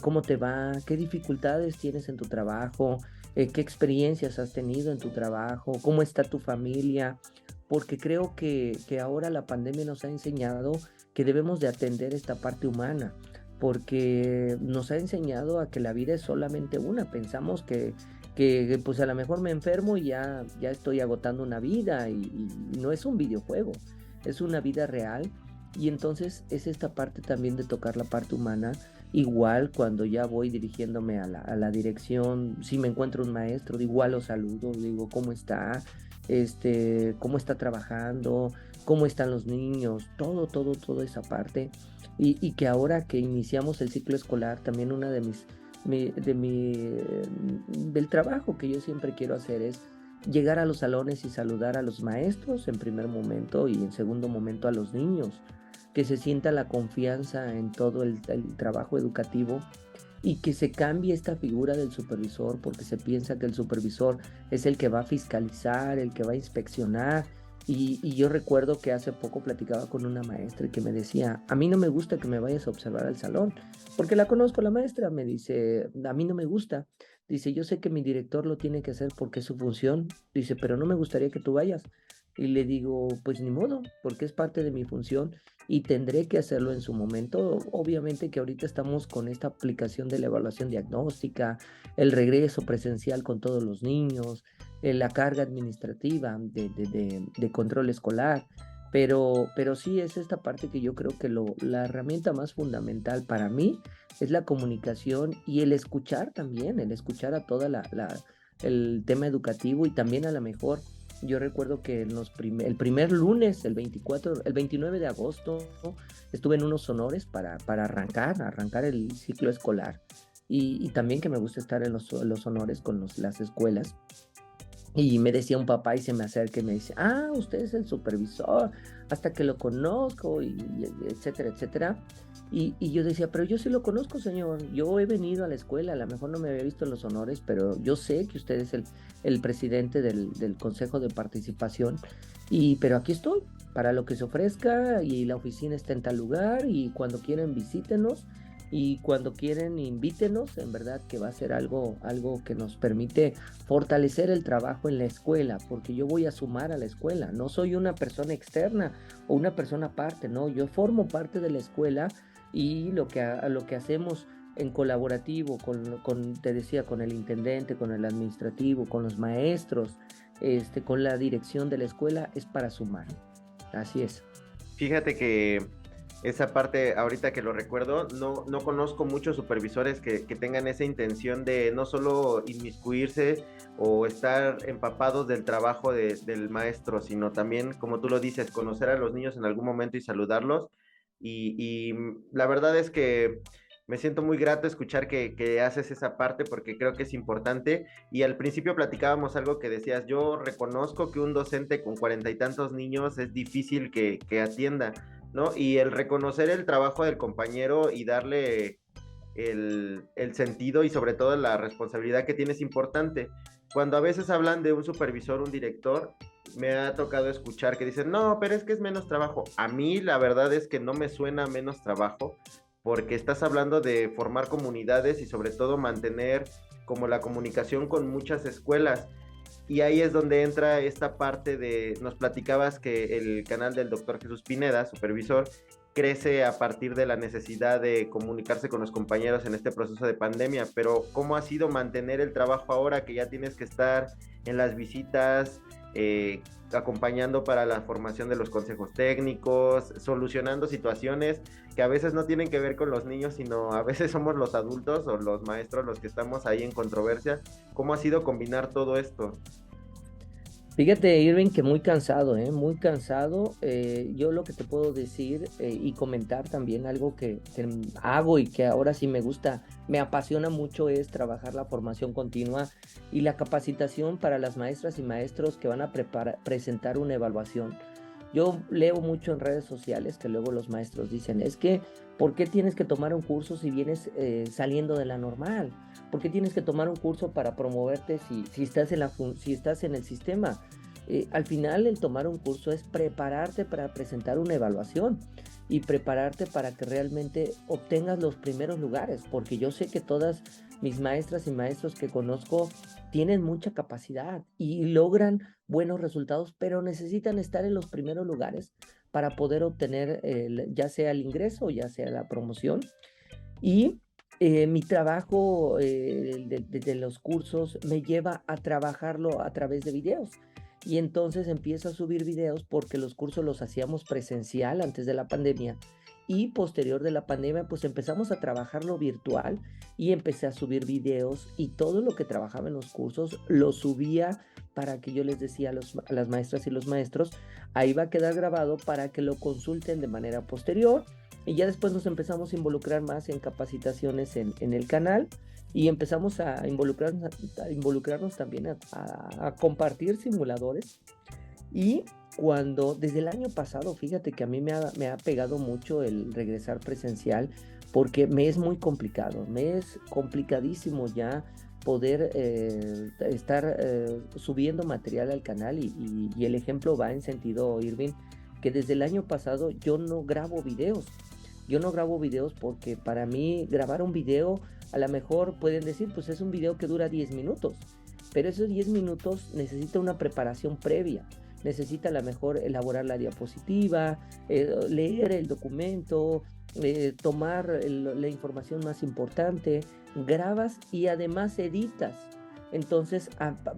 cómo te va, qué dificultades tienes en tu trabajo, qué experiencias has tenido en tu trabajo, cómo está tu familia, porque creo que ahora la pandemia nos ha enseñado que debemos de atender esta parte humana, porque nos ha enseñado a que la vida es solamente una. Pensamos que pues a lo mejor me enfermo y ya estoy agotando una vida y no es un videojuego, es una vida real. Y entonces es esta parte también de tocar la parte humana. Igual cuando ya voy dirigiéndome a la dirección, si me encuentro un maestro, igual lo saludo, le digo cómo está, cómo está trabajando, cómo están los niños, toda esa parte. Y que ahora que iniciamos el ciclo escolar, también una de del trabajo que yo siempre quiero hacer es llegar a los salones y saludar a los maestros en primer momento y en segundo momento a los niños, que se sienta la confianza en todo el trabajo educativo y que se cambie esta figura del supervisor, porque se piensa que el supervisor es el que va a fiscalizar, el que va a inspeccionar. Y yo recuerdo que hace poco platicaba con una maestra y que me decía, a mí no me gusta que me vayas a observar al salón, porque la conozco la maestra, me dice, a mí no me gusta. Dice, yo sé que mi director lo tiene que hacer porque es su función. Dice, pero no me gustaría que tú vayas. Y le digo, pues ni modo, porque es parte de mi función y tendré que hacerlo en su momento. Obviamente que ahorita estamos con esta aplicación de la evaluación diagnóstica, el regreso presencial con todos los niños, la carga administrativa de control escolar, pero sí es esta parte que yo creo que la herramienta más fundamental para mí es la comunicación y el escuchar también, el escuchar a toda el tema educativo y también a lo mejor yo recuerdo que el primer lunes, el 29 de agosto, estuve en unos honores para arrancar el ciclo escolar. Y también que me gusta estar en los honores con las escuelas. Y me decía un papá y se me acerca y me dice, usted es el supervisor, hasta que lo conozco, etcétera, etcétera. Y yo decía, pero yo sí lo conozco, señor. Yo he venido a la escuela, a lo mejor no me había visto en los honores, pero yo sé que usted es el presidente del Consejo de Participación. Pero aquí estoy, para lo que se ofrezca, y la oficina está en tal lugar, y cuando quieran visítenos, y cuando quieren invítenos, en verdad que va a ser algo que nos permite fortalecer el trabajo en la escuela, porque yo voy a sumar a la escuela, no soy una persona externa o una persona aparte, no, yo formo parte de la escuela y lo que hacemos en colaborativo te decía, con el intendente, con el administrativo, con los maestros, con la dirección de la escuela es para sumar. Así es. Fíjate que esa parte, ahorita que lo recuerdo, no conozco muchos supervisores que tengan esa intención de no solo inmiscuirse o estar empapados del trabajo del maestro, sino también, como tú lo dices, conocer a los niños en algún momento y saludarlos. Y la verdad es que me siento muy grato escuchar que haces esa parte porque creo que es importante. Y al principio platicábamos algo que decías, yo reconozco que un docente con 40 y tantos niños es difícil que atienda, ¿no? Y el reconocer el trabajo del compañero y darle el sentido y sobre todo la responsabilidad que tiene es importante. Cuando a veces hablan de un supervisor, un director, me ha tocado escuchar que dicen, no, pero es que es menos trabajo. A mí la verdad es que no me suena menos trabajo, porque estás hablando de formar comunidades y sobre todo mantener como la comunicación con muchas escuelas. Y ahí es donde entra esta parte de, nos platicabas que el canal del doctor Jesús Pineda, supervisor, crece a partir de la necesidad de comunicarse con los compañeros en este proceso de pandemia, pero ¿cómo ha sido mantener el trabajo ahora que ya tienes que estar en las visitas, acompañando para la formación de los consejos técnicos, solucionando situaciones que a veces no tienen que ver con los niños, sino a veces somos los adultos o los maestros los que estamos ahí en controversia? ¿Cómo ha sido combinar todo esto? Fíjate, Irving, que muy cansado, ¿eh? Muy cansado. Yo lo que te puedo decir y comentar también algo que hago y que ahora sí me gusta, me apasiona mucho es trabajar la formación continua y la capacitación para las maestras y maestros que van a presentar una evaluación. Yo leo mucho en redes sociales que luego los maestros dicen, es que, ¿por qué tienes que tomar un curso si vienes saliendo de la normal? ¿Por qué tienes que tomar un curso para promoverte si estás si estás en el sistema? Al final, el tomar un curso es prepararte para presentar una evaluación y prepararte para que realmente obtengas los primeros lugares, porque yo sé que todas mis maestras y maestros que conozco tienen mucha capacidad y logran buenos resultados, pero necesitan estar en los primeros lugares para poder obtener ya sea el ingreso o ya sea la promoción. Y mi trabajo de los cursos me lleva a trabajarlo a través de videos. Y entonces empiezo a subir videos porque los cursos los hacíamos presencial antes de la pandemia y posterior de la pandemia pues empezamos a trabajarlo virtual y empecé a subir videos y todo lo que trabajaba en los cursos lo subía para que yo les decía a las maestras y los maestros, ahí va a quedar grabado para que lo consulten de manera posterior y ya después nos empezamos a involucrar más en capacitaciones en el canal y empezamos a involucrarnos también a compartir simuladores. Y cuando, desde el año pasado, fíjate que a mí me ha pegado mucho el regresar presencial porque me es muy complicado, me es complicadísimo ya poder estar subiendo material al canal y el ejemplo va en sentido, Irving, que desde el año pasado yo no grabo videos. Yo no grabo videos porque para mí grabar un video, a lo mejor pueden decir, pues es un video que dura 10 minutos, pero esos 10 minutos necesita una preparación previa. Necesita a lo mejor elaborar la diapositiva, leer el documento, tomar la información más importante, grabas y además editas. Entonces,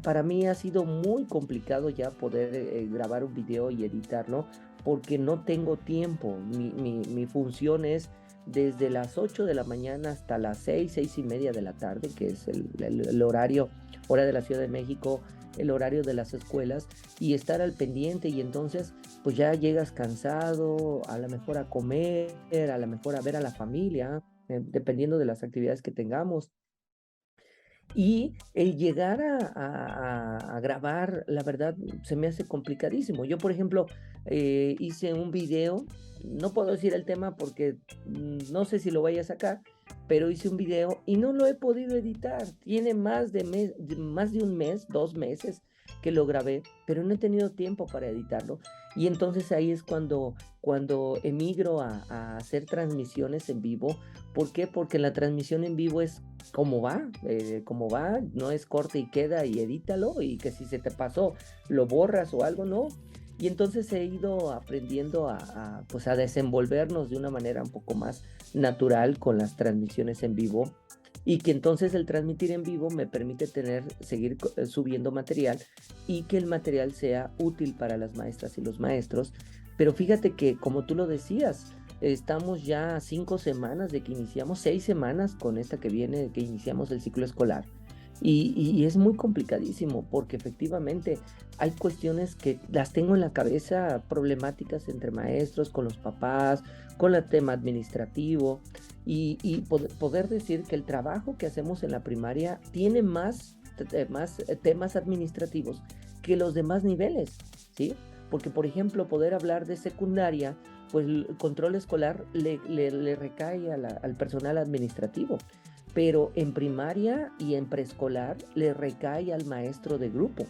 para mí ha sido muy complicado ya poder grabar un video y editarlo porque no tengo tiempo. Mi función es desde las 8 de la mañana hasta las 6:30 de la tarde, que es el horario, hora de la Ciudad de México, el horario de las escuelas, y estar al pendiente. Y entonces, pues ya llegas cansado, a lo mejor a comer, a lo mejor a ver a la familia, dependiendo de las actividades que tengamos. Y el llegar a grabar, la verdad, se me hace complicadísimo. Yo, por ejemplo, hice un video, no puedo decir el tema porque no sé si lo vaya a sacar, pero hice un video y no lo he podido editar. Tiene más de un mes, 2 meses que lo grabé, pero no he tenido tiempo para editarlo. Y entonces ahí es cuando emigro a hacer transmisiones en vivo. ¿Por qué? Porque la transmisión en vivo es como va, no es corte y queda y edítalo y que si se te pasó lo borras o algo, no. Y entonces he ido aprendiendo pues a desenvolvernos de una manera un poco más natural con las transmisiones en vivo y que entonces el transmitir en vivo me permite seguir subiendo material y que el material sea útil para las maestras y los maestros. Pero fíjate que, como tú lo decías, estamos ya 5 semanas de que iniciamos, 6 semanas con esta que viene, que iniciamos el ciclo escolar. Y es muy complicadísimo porque efectivamente hay cuestiones que las tengo en la cabeza, problemáticas entre maestros, con los papás, con el tema administrativo y poder decir que el trabajo que hacemos en la primaria tiene más temas administrativos que los demás niveles, ¿sí? Porque, por ejemplo, poder hablar de secundaria, pues el control escolar le recae al personal administrativo, pero en primaria y en preescolar le recae al maestro de grupo.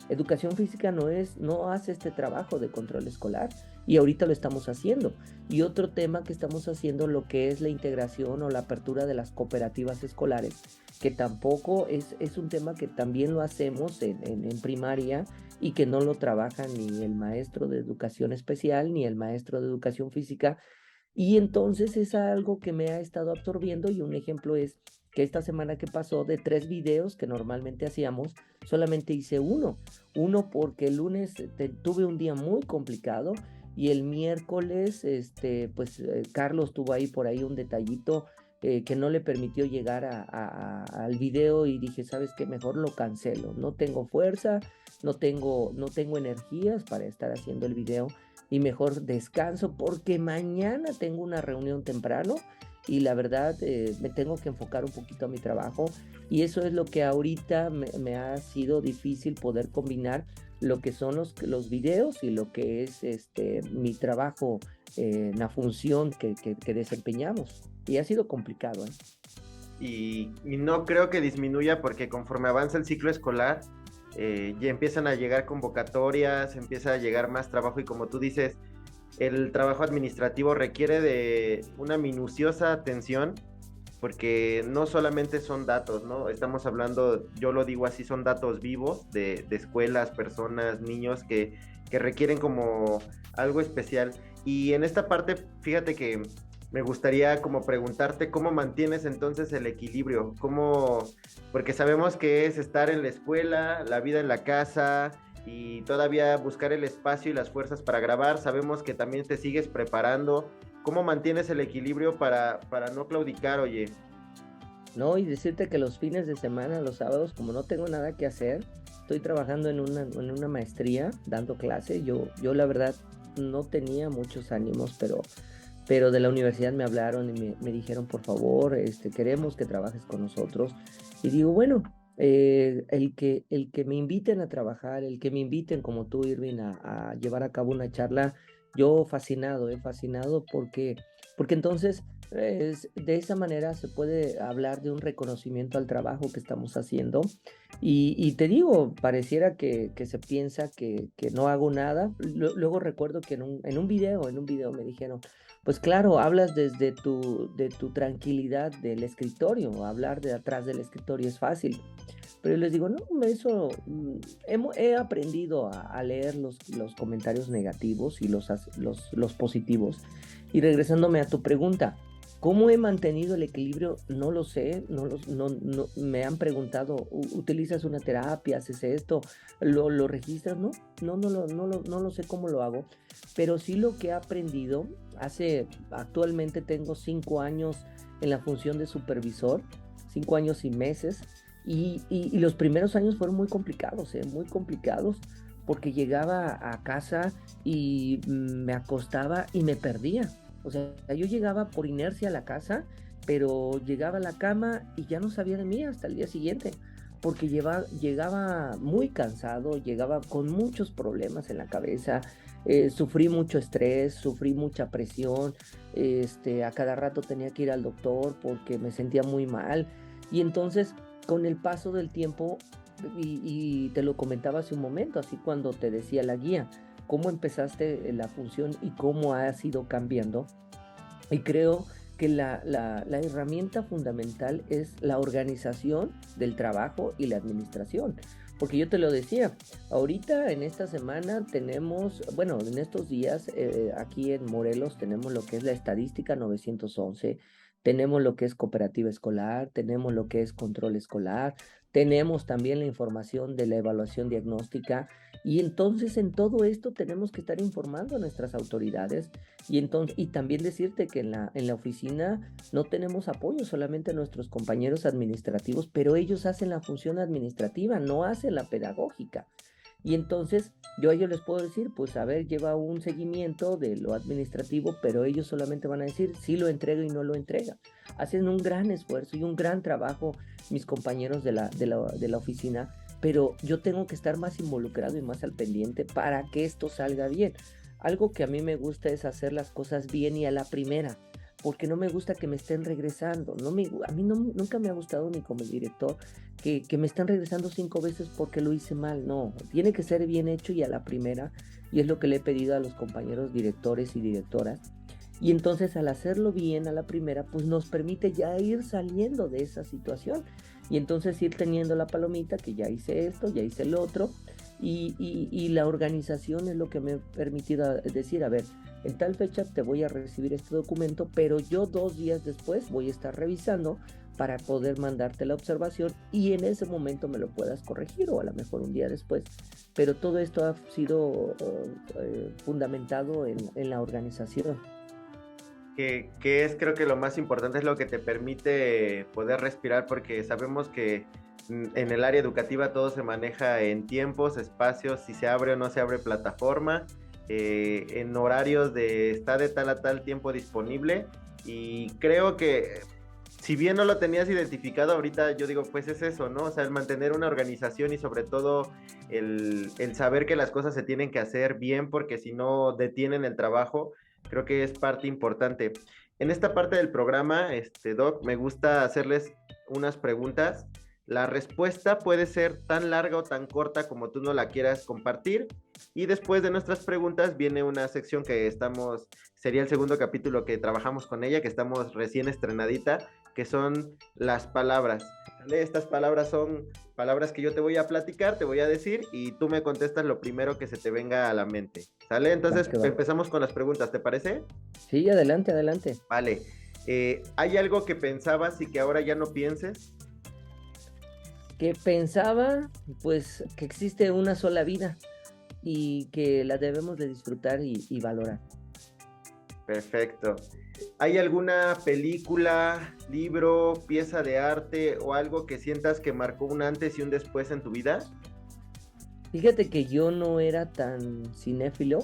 Educación física no hace este trabajo de control escolar y ahorita lo estamos haciendo. Y otro tema que estamos haciendo, lo que es la integración o la apertura de las cooperativas escolares, que tampoco es un tema que también lo hacemos en primaria y que no lo trabaja ni el maestro de educación especial ni el maestro de educación física. Y entonces es algo que me ha estado absorbiendo, y un ejemplo es que esta semana que pasó, de 3 videos que normalmente hacíamos, solamente hice uno porque el lunes tuve un día muy complicado, y el miércoles, pues Carlos tuvo ahí por ahí un detallito que no le permitió llegar al video, y dije, ¿sabes qué? Mejor lo cancelo, no tengo fuerza, no tengo energías para estar haciendo el video, y mejor descanso porque mañana tengo una reunión temprano, y la verdad me tengo que enfocar un poquito a mi trabajo, y eso es lo que ahorita me ha sido difícil poder combinar lo que son los videos y lo que es mi trabajo, la función que desempeñamos, y ha sido complicado, ¿eh? Y no creo que disminuya porque conforme avanza el ciclo escolar, ya empiezan a llegar convocatorias, empieza a llegar más trabajo y como tú dices, el trabajo administrativo requiere de una minuciosa atención porque no solamente son datos, ¿no? Estamos hablando, yo lo digo así, son datos vivos de escuelas, personas, niños que requieren como algo especial. Y en esta parte, fíjate que me gustaría como preguntarte cómo mantienes entonces el equilibrio, cómo, porque sabemos que es estar en la escuela, la vida en la casa y todavía buscar el espacio y las fuerzas para grabar, sabemos que también te sigues preparando. ¿Cómo mantienes el equilibrio para no claudicar, oye? No, y decirte que los fines de semana, los sábados, como no tengo nada que hacer, estoy trabajando en una maestría, dando clase. Yo la verdad no tenía muchos ánimos, pero de la universidad me hablaron y me dijeron, por favor, queremos que trabajes con nosotros. Y digo, bueno, el que me inviten a trabajar, el que me inviten como tú, Irving, a llevar a cabo una charla, yo fascinado porque entonces de esa manera se puede hablar de un reconocimiento al trabajo que estamos haciendo. Y te digo, pareciera que se piensa que no hago nada. Luego recuerdo que en un video me dijeron, pues claro, hablas desde de tu tranquilidad del escritorio, hablar de atrás del escritorio es fácil. Pero yo les digo, no, eso he aprendido a leer los comentarios negativos y los positivos. Y regresándome a tu pregunta, ¿cómo he mantenido el equilibrio? No lo sé, no, me han preguntado, ¿utilizas una terapia, haces esto, lo registras? No lo sé cómo lo hago, pero sí lo que he aprendido, actualmente tengo 5 años en la función de supervisor, 5 años y meses, y los primeros años fueron muy complicados, porque llegaba a casa y me acostaba y me perdía. O sea, yo llegaba por inercia a la casa, pero llegaba a la cama y ya no sabía de mí hasta el día siguiente, porque llegaba muy cansado, llegaba con muchos problemas en la cabeza, sufrí mucho estrés, sufrí mucha presión, a cada rato tenía que ir al doctor porque me sentía muy mal. Y entonces, con el paso del tiempo, y te lo comentaba hace un momento, así cuando te decía la guía, cómo empezaste la función y cómo has ido cambiando. Y creo que la herramienta fundamental es la organización del trabajo y la administración. Porque yo te lo decía, ahorita en esta semana tenemos, bueno, en estos días aquí en Morelos tenemos lo que es la estadística 911, tenemos lo que es cooperativa escolar, tenemos lo que es control escolar, tenemos también la información de la evaluación diagnóstica, y entonces en todo esto tenemos que estar informando a nuestras autoridades, y también decirte que en la oficina no tenemos apoyo, solamente nuestros compañeros administrativos, pero ellos hacen la función administrativa, no hacen la pedagógica. Y entonces yo a ellos les puedo decir, pues a ver, lleva un seguimiento de lo administrativo, pero ellos solamente van a decir si lo entrega y no lo entrega. Hacen un gran esfuerzo y un gran trabajo mis compañeros de la oficina, pero yo tengo que estar más involucrado y más al pendiente para que esto salga bien. Algo que a mí me gusta es hacer las cosas bien y a la primera, porque no me gusta que me estén regresando. A mí no, nunca me ha gustado ni como director que me estén regresando 5 veces porque lo hice mal. No, tiene que ser bien hecho y a la primera, y es lo que le he pedido a los compañeros directores y directoras. Y entonces al hacerlo bien a la primera, pues nos permite ya ir saliendo de esa situación. Y entonces ir teniendo la palomita, que ya hice esto, ya hice el otro. Y la organización es lo que me ha permitido decir, a ver, en tal fecha te voy a recibir este documento, pero yo 2 días después voy a estar revisando para poder mandarte la observación y en ese momento me lo puedas corregir o a lo mejor un día después. Pero todo esto ha sido fundamentado en la organización. Que es creo que lo más importante, es lo que te permite poder respirar, porque sabemos que en el área educativa todo se maneja en tiempos, espacios, si se abre o no se abre plataforma, en horarios de está de tal a tal tiempo disponible, y creo que si bien no lo tenías identificado ahorita, yo digo, pues es eso, ¿no? O sea, el mantener una organización y sobre todo el saber que las cosas se tienen que hacer bien, porque si no detienen el trabajo, creo que es parte importante. En esta parte del programa, Doc, me gusta hacerles unas preguntas. La respuesta puede ser tan larga o tan corta como tú no la quieras compartir. Y después de nuestras preguntas viene una sección que sería el segundo capítulo que trabajamos con ella, que estamos recién estrenadita, que son las palabras. ¿Vale? Estas palabras son palabras que yo te voy a platicar, te voy a decir, y tú me contestas lo primero que se te venga a la mente. ¿Sale? Entonces empezamos con las preguntas, ¿te parece? Sí, adelante, adelante. Vale. ¿Hay algo que pensabas y que ahora ya no pienses? Que pensaba, pues, que existe una sola vida y que la debemos de disfrutar y valorar. Perfecto. ¿Hay alguna película, libro, pieza de arte o algo que sientas que marcó un antes y un después en tu vida? Fíjate que yo no era tan cinéfilo,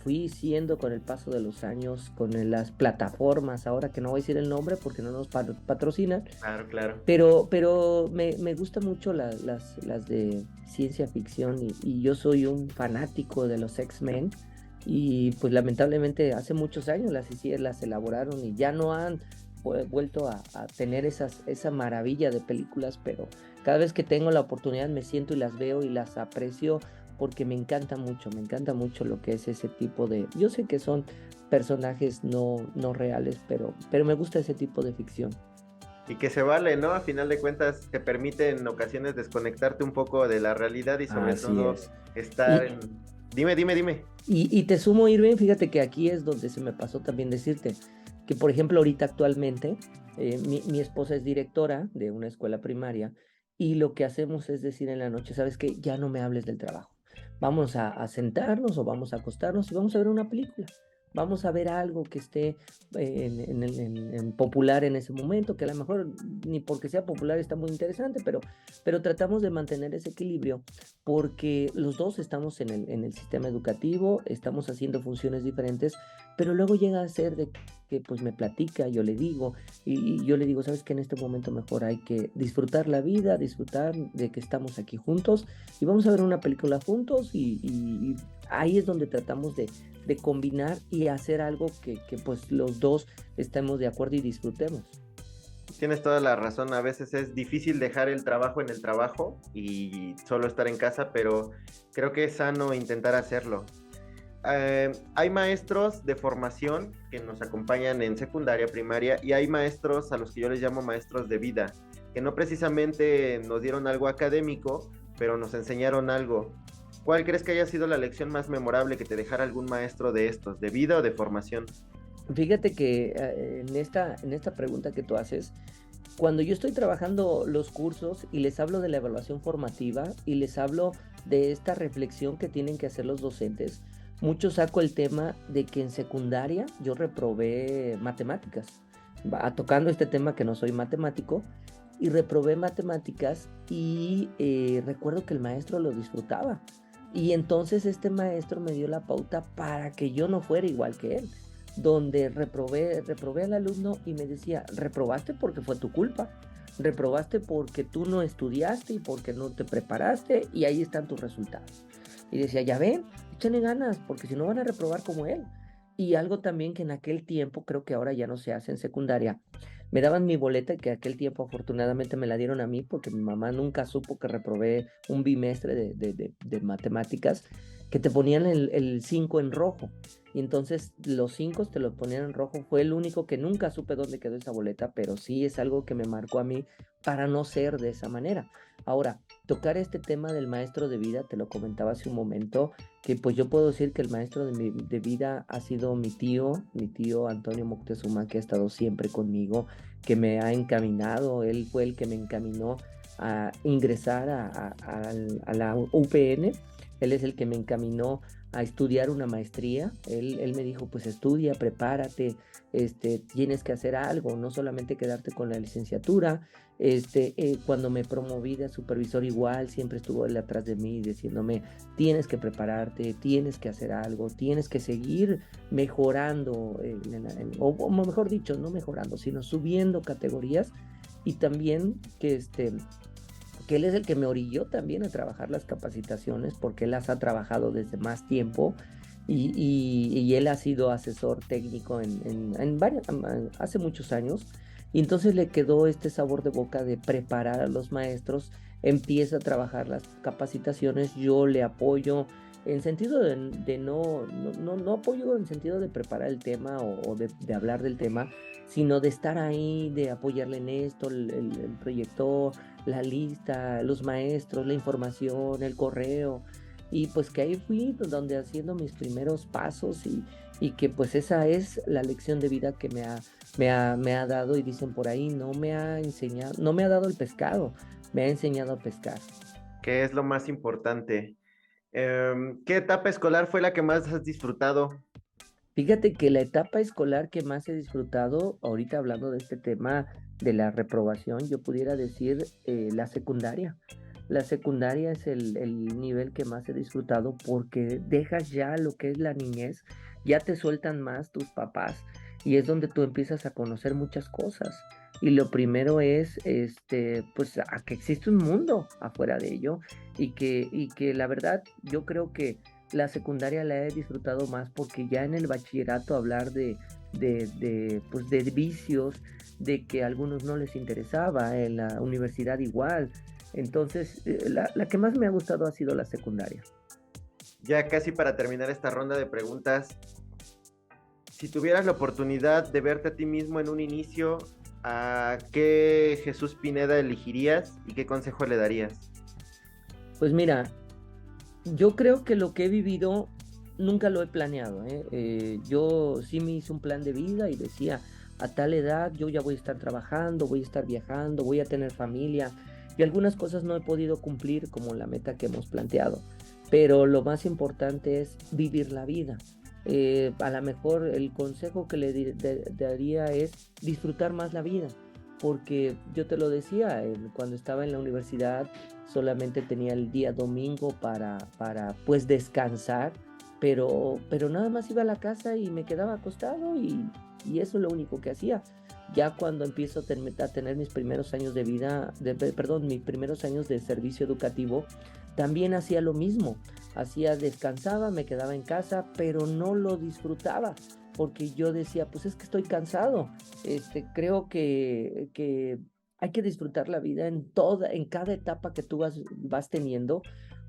fui siendo con el paso de los años, con las plataformas, ahora que no voy a decir el nombre porque no nos patrocinan, Claro, claro. pero me gustan mucho las de ciencia ficción y yo soy un fanático de los X-Men y pues lamentablemente hace muchos años las elaboraron y ya no han vuelto a tener esa maravilla de películas, pero cada vez que tengo la oportunidad me siento y las veo y las aprecio porque me encanta mucho lo que es ese tipo de... Yo sé que son personajes no reales, pero me gusta ese tipo de ficción. Y que se vale, ¿no? A final de cuentas te permite en ocasiones desconectarte un poco de la realidad y sobre todo estar en... Dime. Y te sumo, Irving, fíjate que aquí es donde se me pasó también decirte que, por ejemplo, ahorita actualmente mi esposa es directora de una escuela primaria y lo que hacemos es decir en la noche, ¿sabes qué? Ya no me hables del trabajo. Vamos a sentarnos o vamos a acostarnos y vamos a ver una película. Vamos a ver algo que esté en popular en ese momento, que a lo mejor ni porque sea popular está muy interesante, pero tratamos de mantener ese equilibrio porque los dos estamos en el sistema educativo, estamos haciendo funciones diferentes, pero luego llega a ser de que pues me platica, yo le digo, y yo le digo, sabes que en este momento mejor hay que disfrutar la vida, disfrutar de que estamos aquí juntos y vamos a ver una película juntos y ahí es donde tratamos de combinar y hacer algo que pues los dos estemos de acuerdo y disfrutemos. Tienes toda la razón, a veces es difícil dejar el trabajo en el trabajo y solo estar en casa, pero creo que es sano intentar hacerlo. Hay maestros de formación que nos acompañan en secundaria, primaria, y hay maestros a los que yo les llamo maestros de vida, que no precisamente nos dieron algo académico, pero nos enseñaron algo. ¿Cuál crees que haya sido la lección más memorable que te dejara algún maestro de estos, de vida o de formación? Fíjate que en esta pregunta que tú haces, cuando yo estoy trabajando los cursos y les hablo de la evaluación formativa y les hablo de esta reflexión que tienen que hacer los docentes, mucho saco el tema de que en secundaria yo reprobé matemáticas, tocando este tema que no soy matemático, y reprobé matemáticas y recuerdo que el maestro lo disfrutaba. Y entonces este maestro me dio la pauta para que yo no fuera igual que él, donde reprobé al alumno y me decía, reprobaste porque fue tu culpa, reprobaste porque tú no estudiaste y porque no te preparaste y ahí están tus resultados. Y decía, ya ven, échenle ganas porque si no van a reprobar como él. Y algo también que en aquel tiempo, creo que ahora ya no se hace en secundaria, me daban mi boleta, que aquel tiempo afortunadamente me la dieron a mí porque mi mamá nunca supo que reprobé un bimestre de matemáticas, que te ponían el 5 en rojo. Y entonces los 5 te los ponían en rojo. Fue el único que nunca supe dónde quedó esa boleta, pero sí es algo que me marcó a mí para no ser de esa manera. Ahora, tocar este tema del maestro de vida, te lo comentaba hace un momento, que pues yo puedo decir que el maestro de vida ha sido mi tío Antonio Moctezuma, que ha estado siempre conmigo, que me ha encaminado. Él fue el que me encaminó a ingresar a la UPN. Él es el que me encaminó a estudiar una maestría. Él me dijo, pues estudia, prepárate, tienes que hacer algo, no solamente quedarte con la licenciatura. Cuando me promoví de supervisor igual, siempre estuvo él atrás de mí diciéndome, tienes que prepararte, tienes que hacer algo, tienes que seguir mejorando, o mejor dicho, no mejorando, sino subiendo categorías. Y también que él es el que me orilló también a trabajar las capacitaciones, porque él las ha trabajado desde más tiempo. Y él ha sido asesor técnico hace muchos años, y entonces le quedó este sabor de boca de preparar a los maestros. Empieza a trabajar las capacitaciones, yo le apoyo en sentido de no apoyo en sentido de preparar el tema o de hablar del tema, sino de estar ahí, de apoyarle en esto, el proyector, la lista, los maestros, la información, el correo. Y pues que ahí fui donde haciendo mis primeros pasos, y que pues esa es la lección de vida que me ha dado. Y dicen por ahí, no me ha enseñado, no me ha dado el pescado, me ha enseñado a pescar. ¿Qué es lo más importante? ¿Qué etapa escolar fue la que más has disfrutado? Fíjate que la etapa escolar que más he disfrutado, ahorita hablando de este tema de la reprobación, yo pudiera decir la secundaria. La secundaria es el nivel que más he disfrutado, porque dejas ya lo que es la niñez, ya te sueltan más tus papás, y es donde tú empiezas a conocer muchas cosas. Y lo primero es, pues, a que existe un mundo afuera de ello, y que la verdad yo creo que la secundaria la he disfrutado más, porque ya en el bachillerato hablar pues de vicios, de que a algunos no les interesaba, en la universidad igual. Entonces, la que más me ha gustado ha sido la secundaria. Ya casi para terminar esta ronda de preguntas, si tuvieras la oportunidad de verte a ti mismo en un inicio, ¿a qué Jesús Pineda elegirías y qué consejo le darías? Pues mira, yo creo que lo que he vivido nunca lo he planeado, ¿eh? Yo sí me hice un plan de vida y decía, a tal edad yo ya voy a estar trabajando, voy a estar viajando, voy a tener familia, y algunas cosas no he podido cumplir como la meta que hemos planteado, pero lo más importante es vivir la vida. A lo mejor el consejo que daría es disfrutar más la vida, porque yo te lo decía, cuando estaba en la universidad solamente tenía el día domingo para pues descansar, pero nada más iba a la casa y me quedaba acostado, y eso es lo único que hacía. Ya cuando empiezo a tener mis primeros años de vida, perdón, mis primeros años de servicio educativo, también hacía lo mismo. Descansaba, me quedaba en casa, pero no lo disfrutaba, porque yo decía, pues es que estoy cansado. Creo que hay que disfrutar la vida en cada etapa que tú vas teniendo,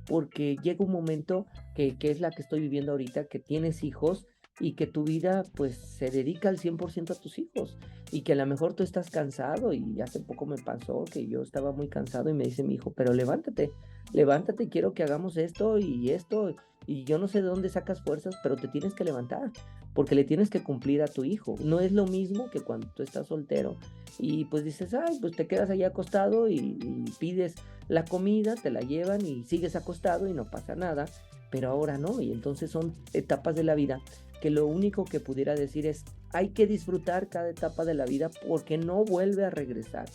porque llega un momento que es la que estoy viviendo ahorita, que tienes hijos, y que tu vida pues se dedica al 100% a tus hijos, y que a lo mejor tú estás cansado. Y hace poco me pasó que yo estaba muy cansado y me dice mi hijo, pero levántate, levántate, quiero que hagamos esto, y yo no sé de dónde sacas fuerzas, pero te tienes que levantar, porque le tienes que cumplir a tu hijo. No es lo mismo que cuando tú estás soltero y pues dices, ay, pues te quedas ahí acostado y pides la comida, te la llevan y sigues acostado y no pasa nada, pero ahora no. Y entonces son etapas de la vida que lo único que pudiera decir es, hay que disfrutar cada etapa de la vida, porque no vuelve a regresar.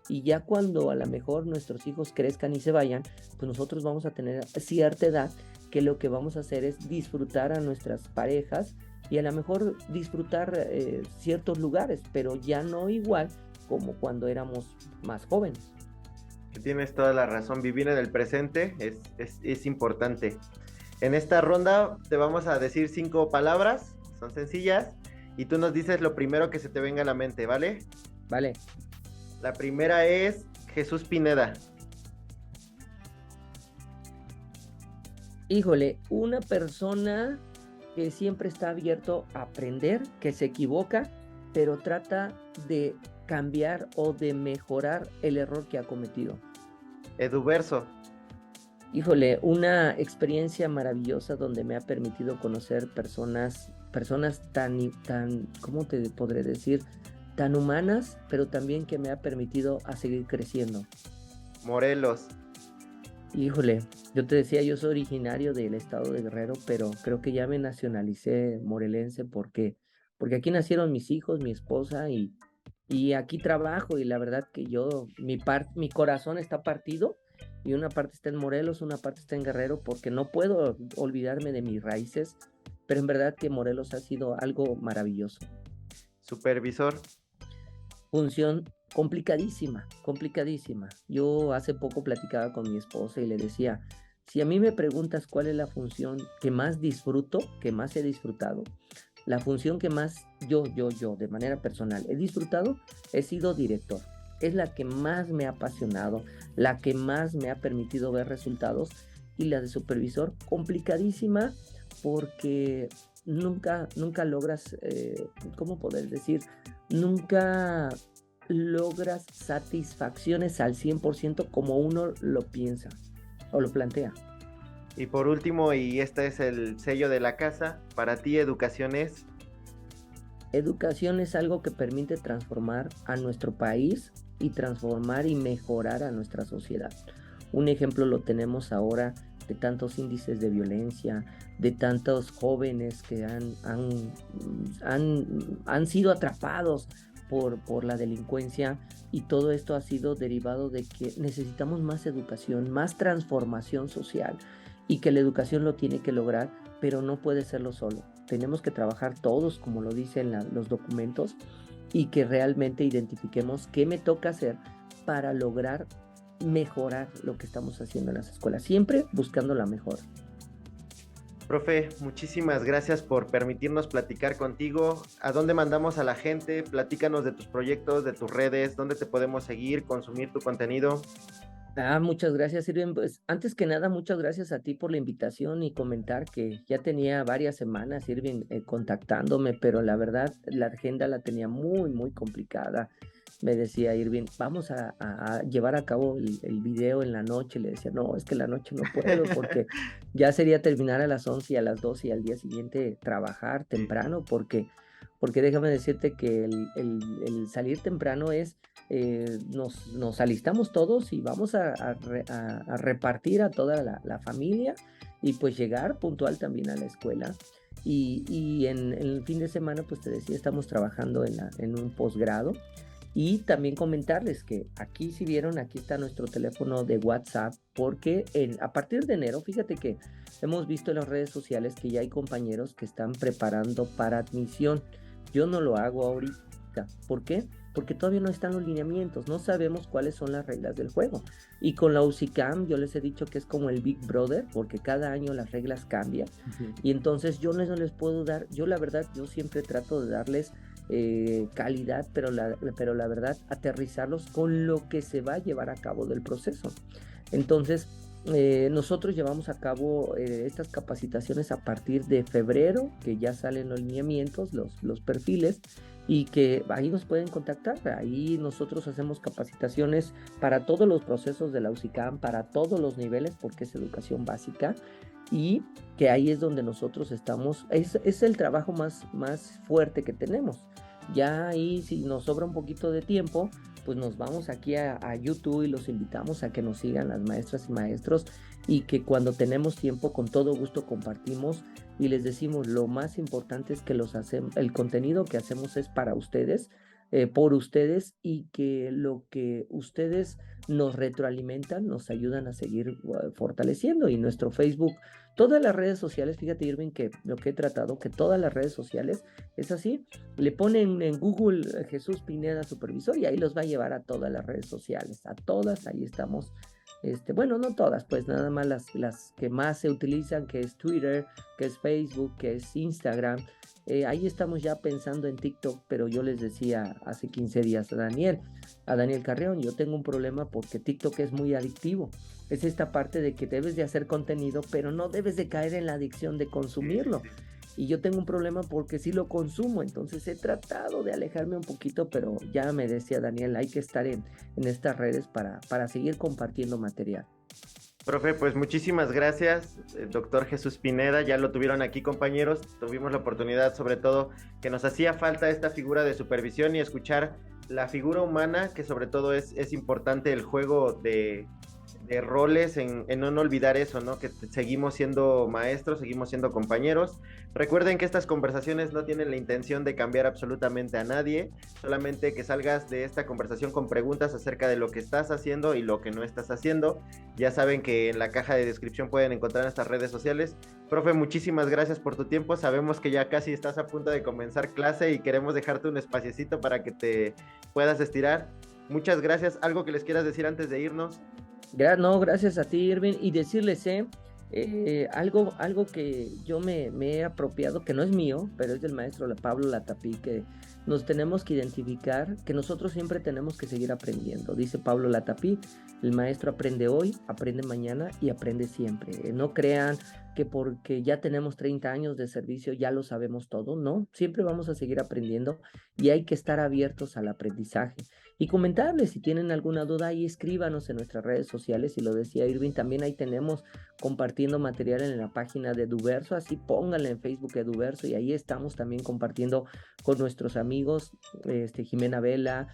Y ya cuando a lo mejor nuestros hijos crezcan y se vayan, pues nosotros vamos a tener cierta edad, que lo que vamos a hacer es disfrutar a nuestras parejas, y a lo mejor disfrutar ciertos lugares, pero ya no igual como cuando éramos más jóvenes. Tienes toda la razón, vivir en el presente es importante. En esta ronda te vamos a decir 5 palabras, son sencillas, y tú nos dices lo primero que se te venga a la mente, ¿vale? Vale. La primera es Jesús Pineda. Híjole, una persona que siempre está abierto a aprender, que se equivoca, pero trata de cambiar o de mejorar el error que ha cometido. Eduverso. Híjole, una experiencia maravillosa donde me ha permitido conocer personas tan, ¿cómo te podré decir? Tan humanas, pero también que me ha permitido a seguir creciendo. Morelos. Híjole, yo te decía, yo soy originario del estado de Guerrero, pero creo que ya me nacionalicé morelense porque aquí nacieron mis hijos, mi esposa y aquí trabajo y la verdad que mi corazón está partido y una parte está en Morelos, una parte está en Guerrero porque no puedo olvidarme de mis raíces, pero en verdad que Morelos ha sido algo maravilloso. Supervisor. Función complicadísima, complicadísima. Yo hace poco platicaba con mi esposa y le decía, si a mí me preguntas cuál es la función que más disfruto, que más he disfrutado, la función que más de manera personal he disfrutado, he sido director. Es la que más me ha apasionado, la que más me ha permitido ver resultados y la de supervisor, complicadísima porque nunca logras, ¿cómo poder decir? Nunca logras satisfacciones al 100% como uno lo piensa o lo plantea. Y por último, y este es el sello de la casa, para ti educación es... Educación es algo que permite transformar a nuestro país y transformar y mejorar a nuestra sociedad. Un ejemplo lo tenemos ahora de tantos índices de violencia, de tantos jóvenes que han sido atrapados por la delincuencia y todo esto ha sido derivado de que necesitamos más educación, más transformación social y que la educación lo tiene que lograr, pero no puede serlo solo. Tenemos que trabajar todos, como lo dicen los documentos, y que realmente identifiquemos qué me toca hacer para lograr mejorar lo que estamos haciendo en las escuelas, siempre buscando la mejora. Profe, muchísimas gracias por permitirnos platicar contigo. ¿A dónde mandamos a la gente? Platícanos de tus proyectos, de tus redes, dónde te podemos seguir, consumir tu contenido. Muchas gracias, Irving. Pues antes que nada, muchas gracias a ti por la invitación y comentar que ya tenía varias semanas, Irving, contactándome, pero la verdad, la agenda la tenía muy complicada. Me decía Irving, vamos a llevar a cabo el video en la noche. Le decía, no, es que en la noche no puedo porque ya sería terminar a las 11 y a las 12 y al día siguiente trabajar temprano porque déjame decirte que el salir temprano es nos alistamos todos y vamos a repartir a toda la familia y pues llegar puntual también a la escuela. Y en el fin de semana, pues te decía, estamos trabajando en un posgrado. Y también comentarles que aquí, si vieron, aquí está nuestro teléfono de WhatsApp, porque a partir de enero, fíjate que hemos visto en las redes sociales que ya hay compañeros que están preparando para admisión. Yo no lo hago ahorita. ¿Por qué? Porque todavía no están los lineamientos, no sabemos cuáles son las reglas del juego. Y con la UCICAM yo les he dicho que es como el Big Brother, porque cada año las reglas cambian. Y entonces yo no les puedo dar, yo la verdad, yo siempre trato de darles calidad, pero la verdad, aterrizarlos con lo que se va a llevar a cabo del proceso. Entonces, nosotros llevamos a cabo estas capacitaciones a partir de febrero, que ya salen los lineamientos, los perfiles, y que ahí nos pueden contactar. Ahí nosotros hacemos capacitaciones para todos los procesos de la UCICAM, para todos los niveles, porque es educación básica, y que ahí es donde nosotros estamos, es el trabajo más fuerte que tenemos. Ya ahí, si nos sobra un poquito de tiempo, pues nos vamos aquí a YouTube y los invitamos a que nos sigan las maestras y maestros y que cuando tenemos tiempo con todo gusto compartimos y les decimos lo más importante es que el contenido que hacemos es para ustedes, por ustedes y que lo que ustedes nos retroalimentan nos ayudan a seguir fortaleciendo y nuestro Facebook, todas las redes sociales, fíjate Irving que lo que he tratado, que todas las redes sociales es así, le ponen en Google Jesús Pineda Supervisor y ahí los va a llevar a todas las redes sociales, a todas, ahí estamos. Bueno, no todas, pues nada más las que más se utilizan, que es Twitter, que es Facebook, que es Instagram, ahí estamos ya pensando en TikTok, pero yo les decía hace 15 días a Daniel Carrión, yo tengo un problema porque TikTok es muy adictivo. Es esta parte de que debes de hacer contenido, pero no debes de caer en la adicción de Sí, sí, consumirlo. sí. Y yo tengo un problema porque sí lo consumo, entonces he tratado de alejarme un poquito, pero ya me decía Daniel, hay que estar en estas redes para seguir compartiendo material. Profe, pues muchísimas gracias, doctor Jesús Pineda, ya lo tuvieron aquí compañeros, tuvimos la oportunidad sobre todo que nos hacía falta esta figura de supervisión y escuchar la figura humana, que sobre todo es importante el juego de roles, en no olvidar eso, ¿no? Que seguimos siendo maestros, seguimos siendo compañeros. Recuerden que estas conversaciones no tienen la intención de cambiar absolutamente a nadie, solamente que salgas de esta conversación con preguntas acerca de lo que estás haciendo y lo que no estás haciendo. Ya saben que en la caja de descripción pueden encontrar nuestras redes sociales. Profe, muchísimas gracias por tu tiempo. Sabemos que ya casi estás a punto de comenzar clase y queremos dejarte un espaciecito para que te puedas estirar. Muchas gracias. ¿Algo que les quieras decir antes de irnos? No, gracias a ti, Irving, y decirles, algo que yo me he apropiado, que no es mío, pero es del maestro Pablo Latapí, que nos tenemos que identificar, que nosotros siempre tenemos que seguir aprendiendo. Dice Pablo Latapí, el maestro aprende hoy, aprende mañana y aprende siempre. No crean que porque ya tenemos 30 años de servicio ya lo sabemos todo, no, siempre vamos a seguir aprendiendo y hay que estar abiertos al aprendizaje. Y comentarles si tienen alguna duda, ahí escríbanos en nuestras redes sociales, y lo decía Irving, también ahí tenemos compartiendo material en la página de Eduverso, así pónganle en Facebook Eduverso y ahí estamos también compartiendo con nuestros amigos, Jimena Vela,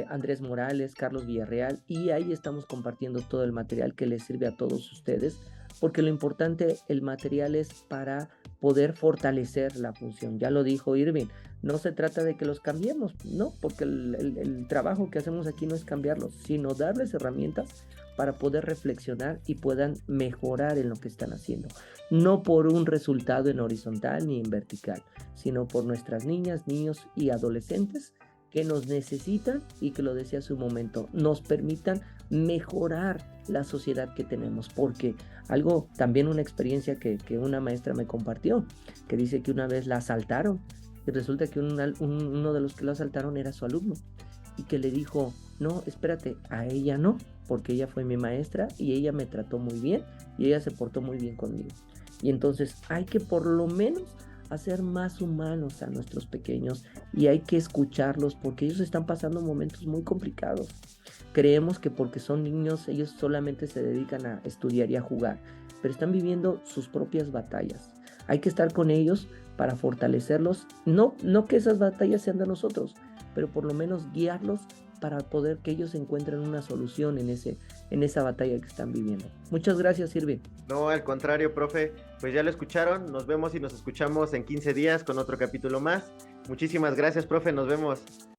Andrés Morales, Carlos Villarreal, y ahí estamos compartiendo todo el material que les sirve a todos ustedes, porque lo importante, el material es para poder fortalecer la función. Ya lo dijo Irving, no se trata de que los cambiemos, no, porque el trabajo que hacemos aquí no es cambiarlos, sino darles herramientas para poder reflexionar y puedan mejorar en lo que están haciendo. No por un resultado en horizontal ni en vertical, sino por nuestras niñas, niños y adolescentes que nos necesitan y que, lo decía hace un momento, nos permitan mejorar la sociedad que tenemos. Porque algo, también una experiencia que una maestra me compartió, que dice que una vez la asaltaron y resulta que uno de los que lo asaltaron era su alumno y que le dijo, no, espérate, a ella no, porque ella fue mi maestra y ella me trató muy bien y ella se portó muy bien conmigo. Y entonces hay que por lo menos hacer más humanos a nuestros pequeños y hay que escucharlos porque ellos están pasando momentos muy complicados. Creemos que porque son niños ellos solamente se dedican a estudiar y a jugar, pero están viviendo sus propias batallas. Hay que estar con ellos para fortalecerlos, no que esas batallas sean de nosotros, pero por lo menos guiarlos para poder que ellos encuentren una solución en esa batalla que están viviendo. Muchas gracias, Irving. No, al contrario, profe, pues ya lo escucharon, nos vemos y nos escuchamos en 15 días con otro capítulo más. Muchísimas gracias, profe, nos vemos.